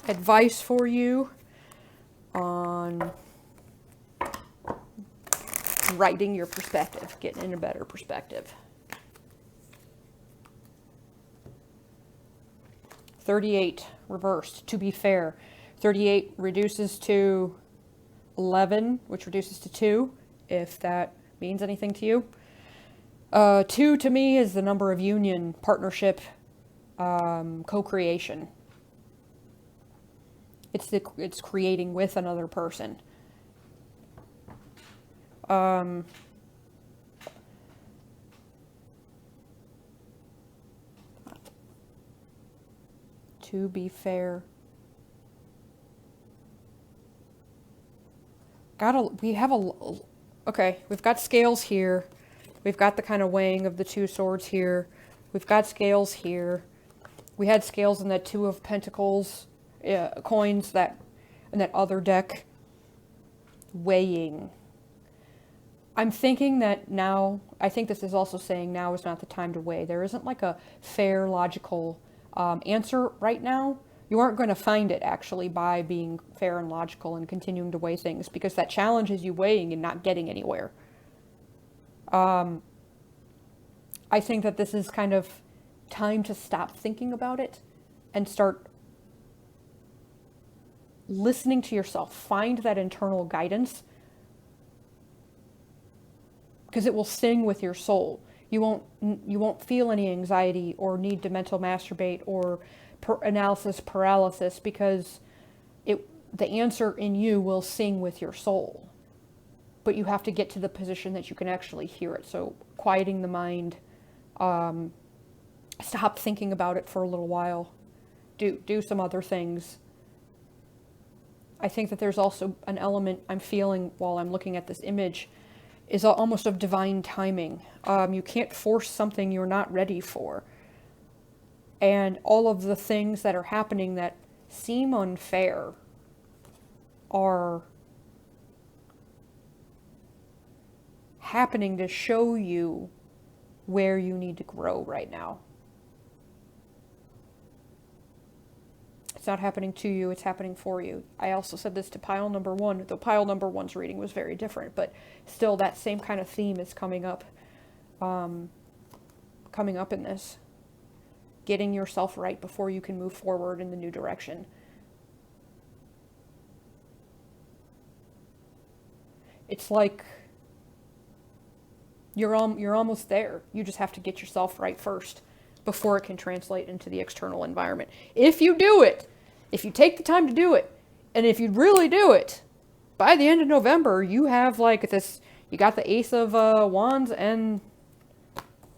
Advice for you on writing your perspective, getting in a better perspective. 38 reversed, to be fair. 38 reduces to 11, which reduces to 2, if that means anything to you. 2 to me is the number of union, partnership, co-creation. It's creating with another person. To be fair. Okay, we've got scales here. We've got the kind of weighing of the 2 swords here. We've got scales here. We had scales in that 2 of Pentacles coins in that other deck. Weighing. I'm thinking that now, I think this is also saying now is not the time to weigh. There isn't like a fair, logical answer right now. You aren't going to find it actually by being fair and logical and continuing to weigh things, because that challenges you weighing and not getting anywhere. I think that this is kind of time to stop thinking about it and start listening to yourself. Find that internal guidance, because it will sing with your soul. You won't feel any anxiety or need to mental masturbate or analysis paralysis, because the answer in you will sing with your soul. But you have to get to the position that you can actually hear it. So quieting the mind, stop thinking about it for a little while, do some other things. I think that there's also an element I'm feeling while I'm looking at this image is almost of divine timing. You can't force something you're not ready for. And all of the things that are happening that seem unfair are happening to show you where you need to grow right now. It's not happening to you, it's happening for you. I also said this to pile number 1, though pile number 1's reading was very different, but still that same kind of theme is coming up in this. Getting yourself right before you can move forward in the new direction. It's like you're almost there. You just have to get yourself right first before it can translate into the external environment. If you do it, if you take the time to do it, and if you really do it, by the end of November, you have like this, you got the Ace of Wands and,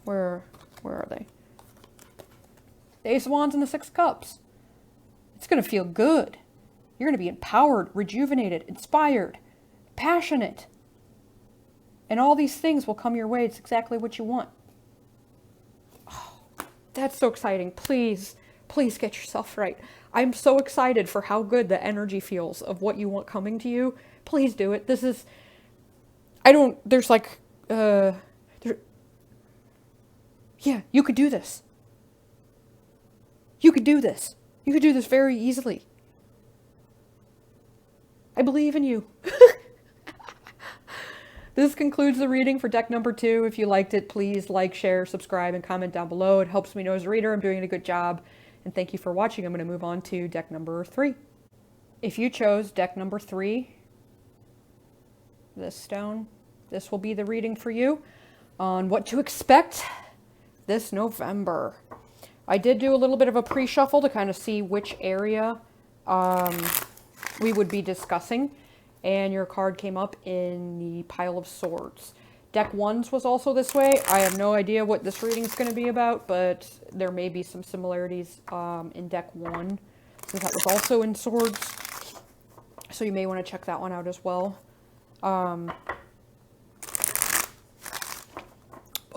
where are they? The Ace of Wands and the Six of Cups. It's going to feel good. You're going to be empowered, rejuvenated, inspired, passionate. And all these things will come your way. It's exactly what you want. Oh, that's so exciting. Please, please get yourself right. I'm so excited for how good the energy feels of what you want coming to you. Please do it. Yeah, you could do this. You could do this. You could do this very easily. I believe in you. This concludes the reading for deck number 2. If you liked it, please like, share, subscribe, and comment down below. It helps me know as a reader I'm doing a good job. And thank you for watching. I'm going to move on to deck number 3. If you chose deck number 3, this stone, this will be the reading for you on what to expect this November. I did do a little bit of a pre-shuffle to kind of see which area we would be discussing. And your card came up in the pile of swords. Deck 1's was also this way. I have no idea what this reading is going to be about, but there may be some similarities in deck 1, since that was also in swords. So you may want to check that one out as well.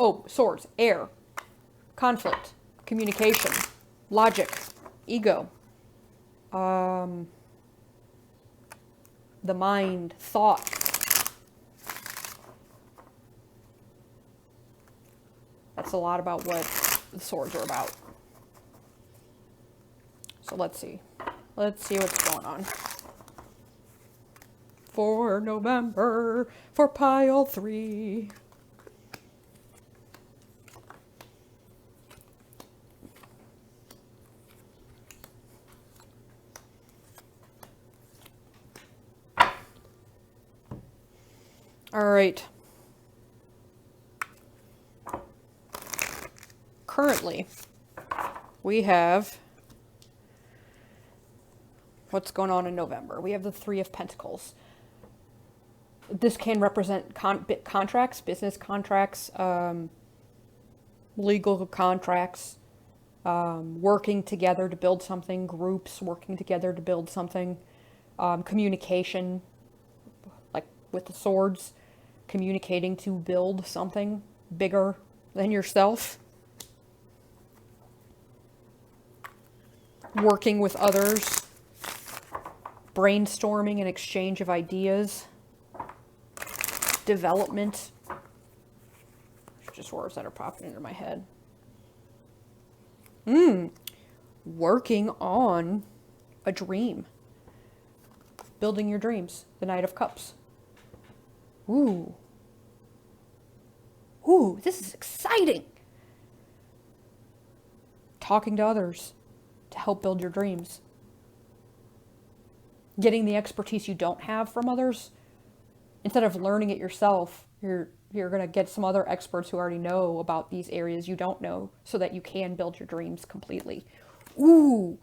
Oh, swords, air, conflict, communication, logic, ego, the mind, thought. That's a lot about what the swords are about. So let's see. Let's see what's going on. For November, for pile 3. All right. Currently, we have what's going on in November. We have the 3 of Pentacles. This can represent contracts, business contracts, legal contracts, working together to build something, groups working together to build something, communication, like with the swords, communicating to build something bigger than yourself, working with others, brainstorming and exchange of ideas, development. Just words that are popping into my head. Working on a dream. Building your dreams. The Knight of Cups. Ooh. Ooh, this is exciting. Talking to others to help build your dreams. Getting the expertise you don't have from others. Instead of learning it yourself, you're going to get some other experts who already know about these areas you don't know so that you can build your dreams completely. Ooh,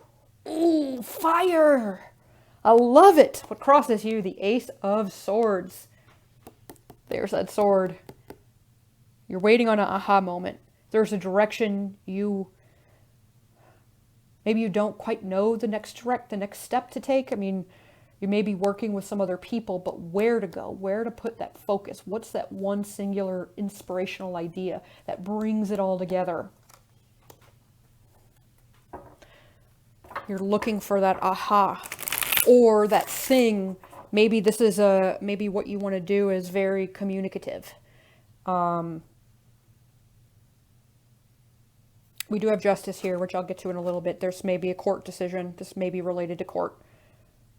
ooh, fire. I love it. What crosses you? The Ace of Swords. There's that sword. You're waiting on an aha moment. There's a direction maybe you don't quite know the next step to take. I mean, you may be working with some other people, but where to go, where to put that focus? What's that one singular inspirational idea that brings it all together? You're looking for that aha or that thing. Maybe maybe what you want to do is very communicative. We do have justice here, which I'll get to in a little bit. There's maybe a court decision. This may be related to court.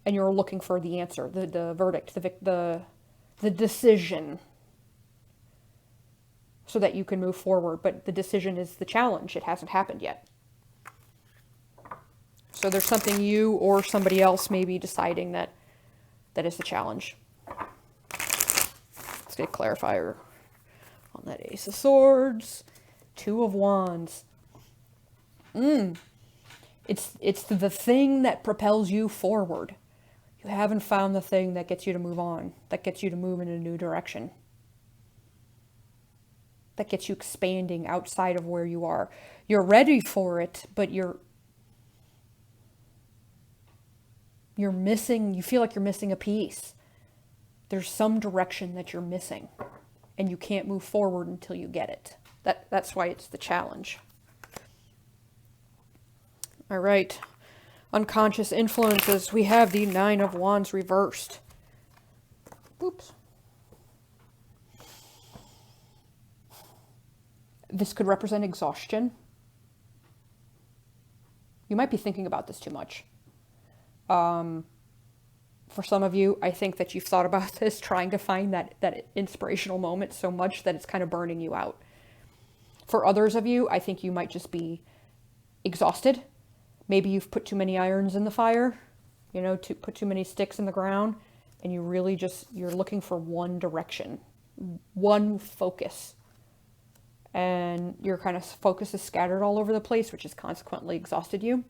And you're looking for the answer, the verdict, the decision, so that you can move forward. But the decision is the challenge. It hasn't happened yet. So there's something you or somebody else may be deciding that is the challenge. Let's get a clarifier on that Ace of Swords. 2 of Wands. It's the thing that propels you forward. You haven't found the thing that gets you to move on, that gets you to move in a new direction, that gets you expanding outside of where you are. You're ready for it, but you're missing, you feel like you're missing a piece. There's some direction that you're missing, and you can't move forward until you get it. That's why it's the challenge. All right. Unconscious influences. We have the 9 of Wands reversed. Oops. This could represent exhaustion. You might be thinking about this too much. For some of you, I think that you've thought about this, trying to find that inspirational moment so much that it's kind of burning you out. For others of you, I think you might just be exhausted. Maybe you've put too many irons in the fire, put too many sticks in the ground, and you really you're looking for one direction, one focus. And your kind of focus is scattered all over the place, which has consequently exhausted you,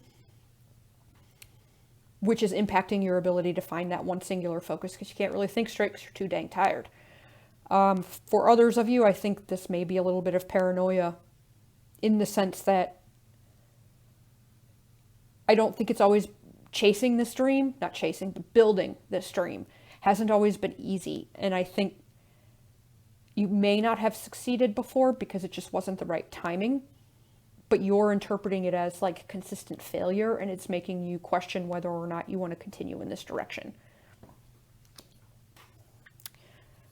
which is impacting your ability to find that one singular focus because you can't really think straight because you're too dang tired. For others of you, I think this may be a little bit of paranoia in the sense that I don't think it's always chasing this dream, not chasing, but building this dream hasn't always been easy. And I think You may not have succeeded before because it just wasn't the right timing, but you're interpreting it as like consistent failure, and it's making you question whether or not you want to continue in this direction.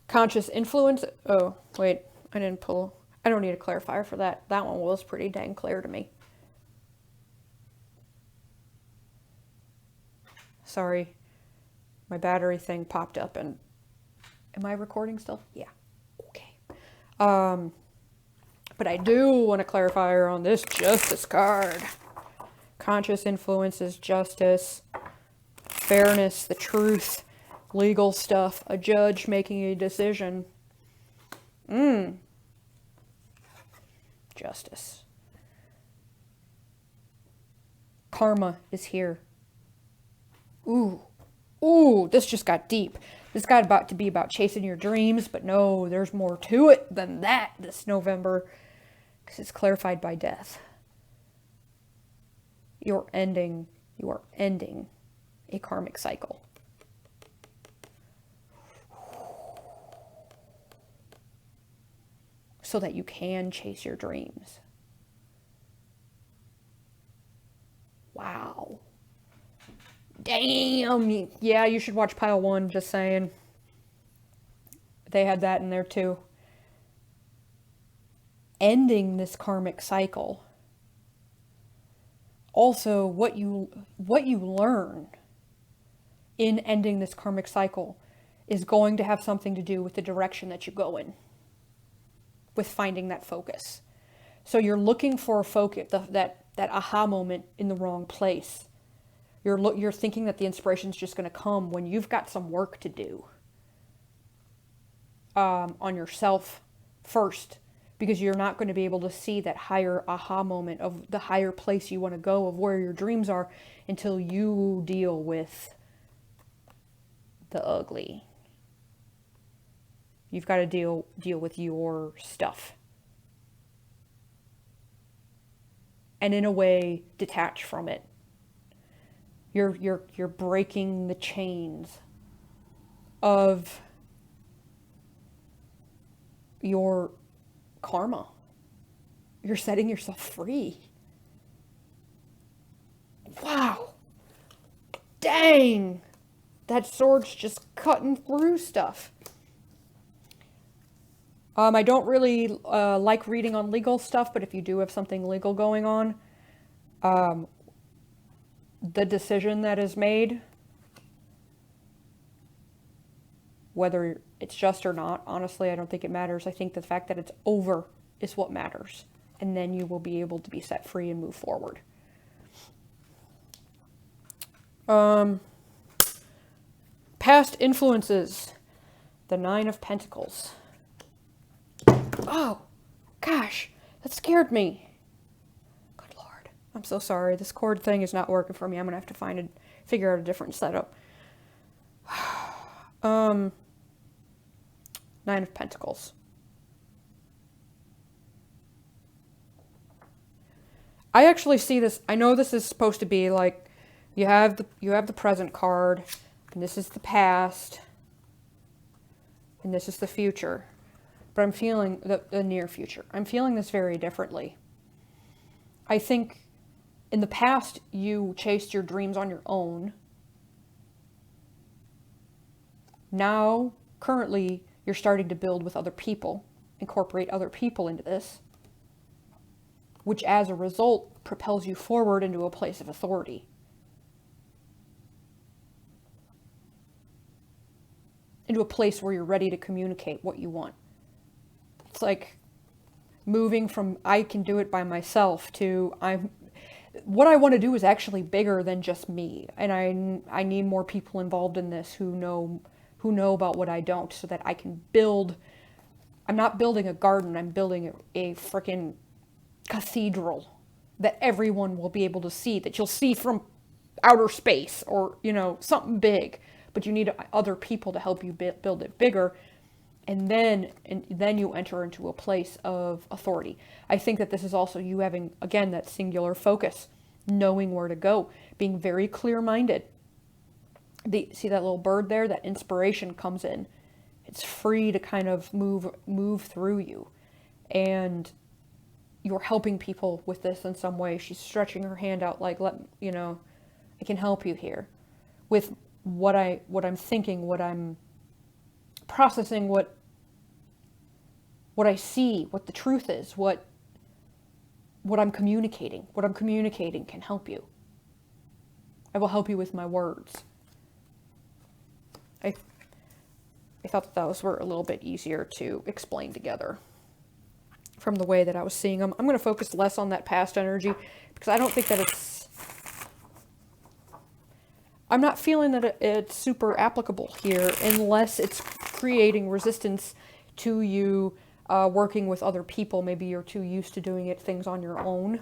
Conscious influence. Oh, wait, I don't need a clarifier for that. That one was pretty dang clear to me. Sorry, my battery thing popped up, and am I recording still? Yeah. Okay. But I do want a clarifier on this justice card. Conscious influence is justice, fairness, the truth, legal stuff, a judge making a decision. Justice. Karma is here. Ooh, this just got deep. This got about to be about chasing your dreams, but no, there's more to it than that this November, because it's clarified by death. You are ending a karmic cycle. So that you can chase your dreams. Wow. Damn. Yeah, you should watch Pile 1, just saying. They had that in there too. Ending this karmic cycle. Also, what you learn in ending this karmic cycle is going to have something to do with the direction that you go in. With finding that focus. So you're looking for a focus, that aha moment in the wrong place. You're thinking that the inspiration's just going to come when you've got some work to do on yourself first, because you're not going to be able to see that higher aha moment of the higher place you want to go, of where your dreams are, until you deal with the ugly. You've got to deal with your stuff. And in a way, detach from it. You're breaking the chains of your karma. You're setting yourself free. Wow. Dang. That sword's just cutting through stuff. I don't really like reading on legal stuff, but if you do have something legal going on, the decision that is made, whether it's just or not, honestly, I don't think it matters. I think the fact that it's over is what matters. And then you will be able to be set free and move forward. Past influences. The 9 of Pentacles. Oh, gosh, that scared me. Good Lord. I'm so sorry. This cord thing is not working for me. I'm going to have to figure out a different setup. 9 of Pentacles. I actually see this. I know this is supposed to be like, you have the present card, and this is the past, and this is the future. But I'm feeling the near future. I'm feeling this very differently. I think in the past, you chased your dreams on your own. Now, currently, you're starting to build with other people, incorporate other people into this, which as a result propels you forward into a place of authority. Into a place where you're ready to communicate what you want. It's like moving from I can do it by myself to what I want to do is actually bigger than just me, and I need more people involved in this who know about what I don't, so that I can build. I'm not building a garden, I'm building a freaking cathedral that everyone will be able to see, that you'll see from outer space, or something big, but you need other people to help you build it bigger. And then you enter into a place of authority. I think that this is also you having, again, that singular focus, knowing where to go, being very clear-minded. See that little bird there? That inspiration comes in. It's free to kind of move through you. And you're helping people with this in some way. She's stretching her hand out like, I can help you here with what I'm thinking, what I'm processing, what I see, what the truth is, what I'm communicating. What I'm communicating can help you. I will help you with my words. I thought that those were a little bit easier to explain together from the way that I was seeing them. I'm going to focus less on that past energy because I don't think that I'm not feeling that it's super applicable here unless it's creating resistance to you working with other people. Maybe you're too used to doing things on your own,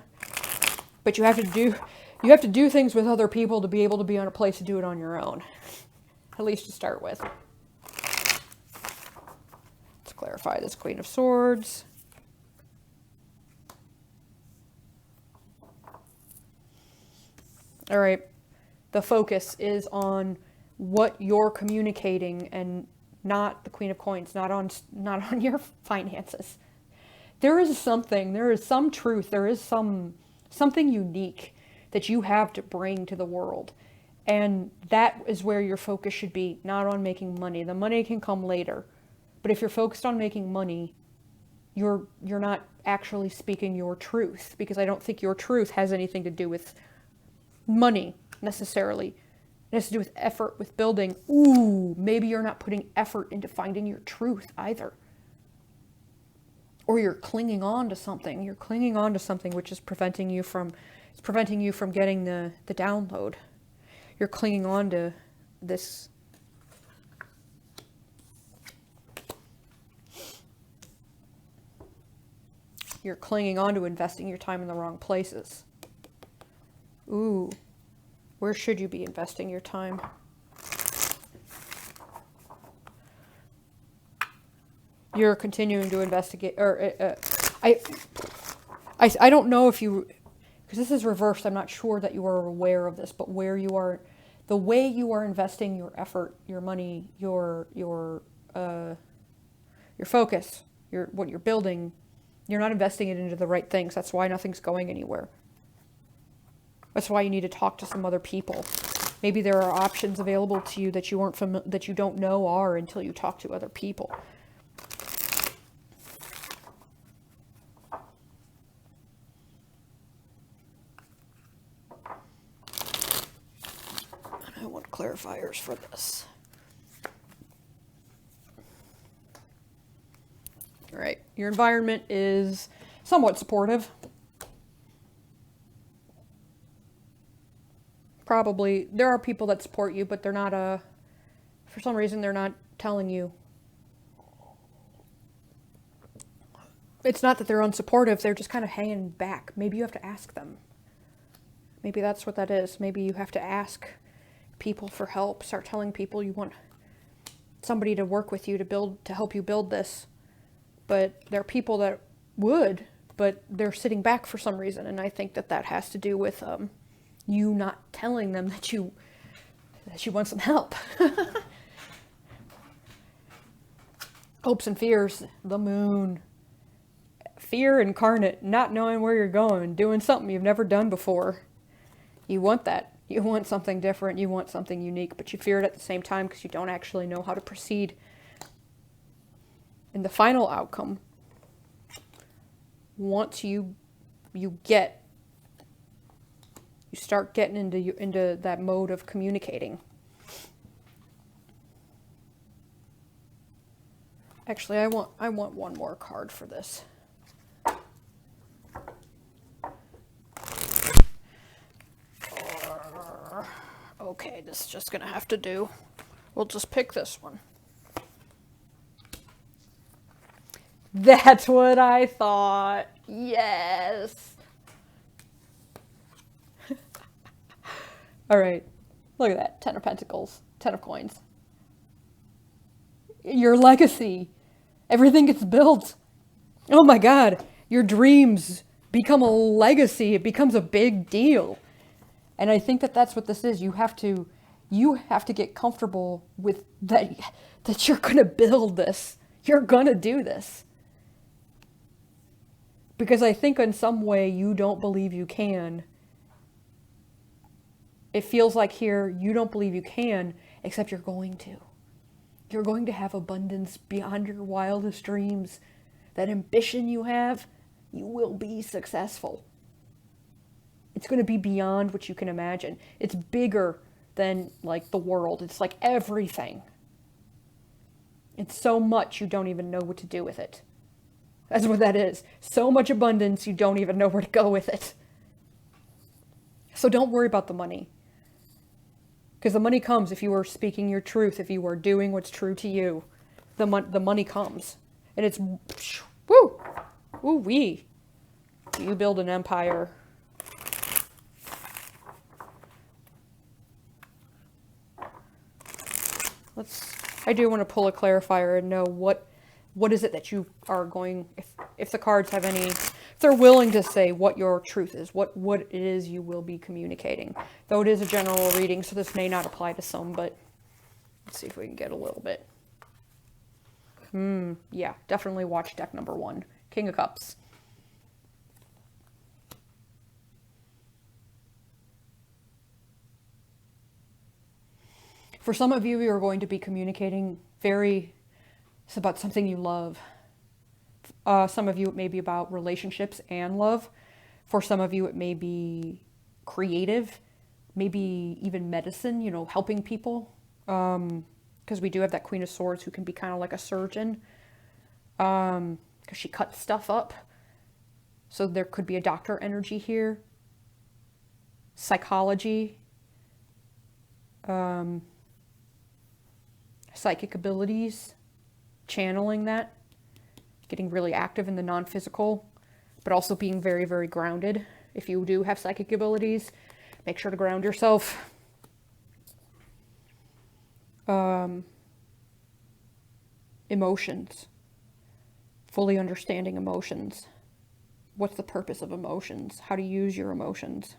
but you have to do things with other people to be able to be on a place to do it on your own, at least to start with. Let's clarify this Queen of Swords. All right, the focus is on what you're communicating and not the Queen of Coins, not on your finances. There is some truth, there is something unique that you have to bring to the world. And that is where your focus should be, not on making money. The money can come later. But if you're focused on making money, you're not actually speaking your truth, because I don't think your truth has anything to do with money necessarily. It has to do with effort, with building. Ooh, maybe you're not putting effort into finding your truth either. Or you're clinging on to something. You're clinging on to something which is preventing you from getting the download. You're clinging on to this. You're clinging on to investing your time in the wrong places. Ooh, where should you be investing your time? You're continuing to investigate, or I don't know if you, because this is reversed. I'm not sure that you are aware of this, but where you are, the way you are investing your effort, your money, your focus, what you're building, you're not investing it into the right things. That's why nothing's going anywhere. That's why you need to talk to some other people. Maybe there are options available to you that that you don't know are until you talk to other people. I want clarifiers for this. All right, your environment is somewhat supportive. Probably, there are people that support you, but they're not, for some reason, they're not telling you. It's not that they're unsupportive, they're just kind of hanging back. Maybe you have to ask them. Maybe that's what that is. Maybe you have to ask people for help. Start telling people you want somebody to work with you to help you build this. But there are people that would, but they're sitting back for some reason, and I think that has to do with you not telling them that you want some help. Hopes and fears, the moon. Fear incarnate, not knowing where you're going, doing something you've never done before. You want that. You want something different. You want something unique, but you fear it at the same time because you don't actually know how to proceed. And the final outcome, once you start getting into that mode of communicating. Actually, I want one more card for this. Okay, this is just gonna have to do. We'll just pick this one. That's what I thought. Yes. All right. Look at that. 10 of Pentacles. 10 of Coins. Your legacy. Everything gets built. Oh my God. Your dreams become a legacy. It becomes a big deal. And I think that that's what this is. You have to You have to get comfortable with that you're going to build this. You're going to do this. Because I think in some way you don't believe you can. It feels like here you don't believe you can, except you're going to. You're going to have abundance beyond your wildest dreams. That ambition you have, you will be successful. It's going to be beyond what you can imagine. It's bigger than like the world. It's like everything. It's so much you don't even know what to do with it. That's what that is. So much abundance you don't even know where to go with it. So don't worry about the money. Because the money comes if you are speaking your truth, if you are doing what's true to you. The money comes. And it's, woo, woo wee. You build an empire. I do want to pull a clarifier and know what is it that you are going, if the cards have any, if they're willing to say what your truth is, what it is you will be communicating. Though it is a general reading, so this may not apply to some, but let's see if we can get a little bit. Yeah, definitely watch deck number 1, King of Cups. For some of you, you are going to be communicating it's about something you love. Some of you, it may be about relationships and love. For some of you, it may be creative, maybe even medicine, helping people. Because we do have that Queen of Swords who can be kind of like a surgeon. Because she cuts stuff up. So there could be a doctor energy here. Psychology. Psychic abilities, channeling that, getting really active in the non-physical, but also being very, very grounded. If you do have psychic abilities, make sure to ground yourself. Emotions, fully understanding emotions. What's the purpose of emotions? How to use your emotions.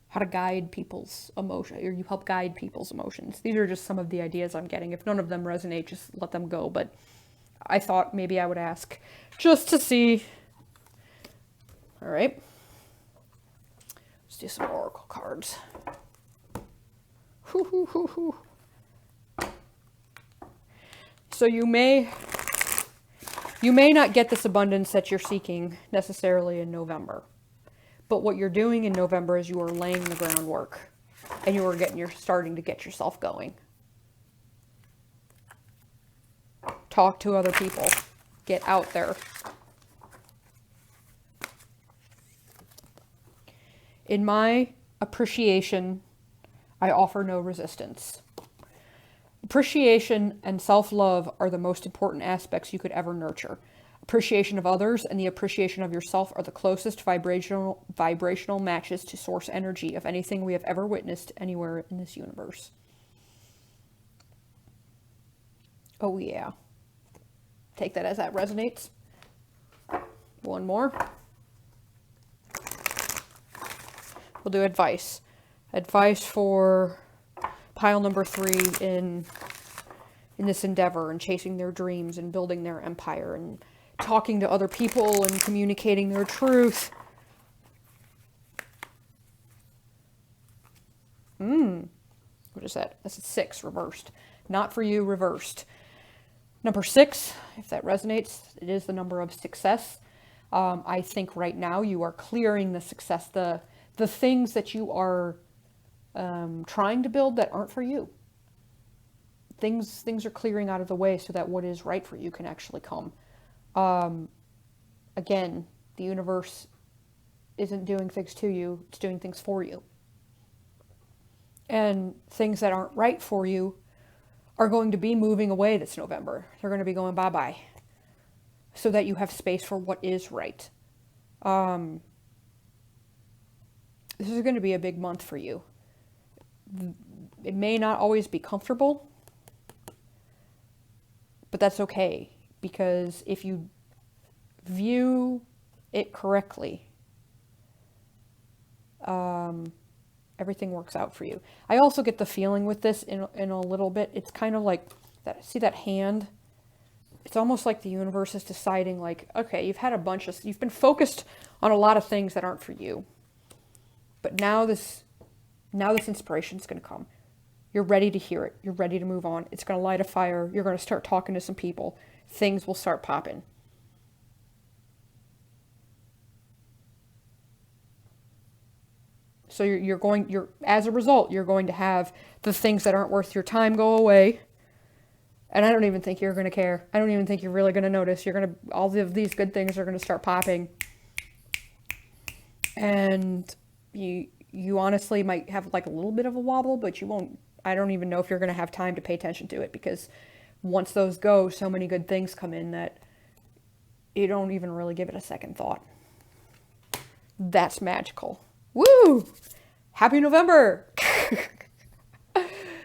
How to guide people's emotions, or you help guide people's emotions. These are just some of the ideas I'm getting. If none of them resonate, just let them go. But I thought maybe I would ask just to see. All right. Let's do some oracle cards. So you may not get this abundance that you're seeking necessarily in November. But what you're doing in November is you are laying the groundwork and you're starting to get yourself going. Talk to other people. Get out there. In my appreciation, I offer no resistance. Appreciation and self-love are the most important aspects you could ever nurture. Appreciation of others and the appreciation of yourself are the closest vibrational matches to source energy of anything we have ever witnessed anywhere in this universe. Oh yeah. Take that as that resonates. One more. We'll do advice. Advice for pile number 3 in this endeavor and chasing their dreams and building their empire and talking to other people and communicating their truth. What is that? That's a 6 reversed. Not for you, reversed. Number 6, if that resonates, it is the number of success. I think right now you are clearing the success, the things that you are trying to build that aren't for you. Things are clearing out of the way so that what is right for you can actually come. Again, the universe isn't doing things to you, it's doing things for you. And things that aren't right for you are going to be moving away this November. They're going to be going bye-bye. So that you have space for what is right. This is going to be a big month for you. It may not always be comfortable, but that's okay. Because if you view it correctly, Everything works out for you. I also get the feeling with this in a little bit, it's kind of like that. See that hand? It's almost like the universe is deciding, like, okay, you've been focused on a lot of things that aren't for you. But now this inspiration is going to come. You're ready to hear it. You're ready to move on. It's going to light a fire. You're going to start talking to some people. Things will start popping. So as a result, you're going to have the things that aren't worth your time go away. And I don't even think you're going to care. I don't even think you're really going to notice. All of these good things are going to start popping. And you honestly might have like a little bit of a wobble, but you won't. I don't even know if you're going to have time to pay attention to it, because once those go, so many good things come in that you don't even really give it a second thought. That's magical. Woo! Happy November!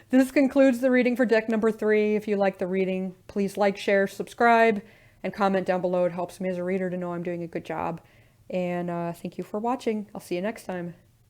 This concludes the reading for deck number 3. If you like the reading, please like, share, subscribe, and comment down below. It helps me as a reader to know I'm doing a good job. And thank you for watching. I'll see you next time.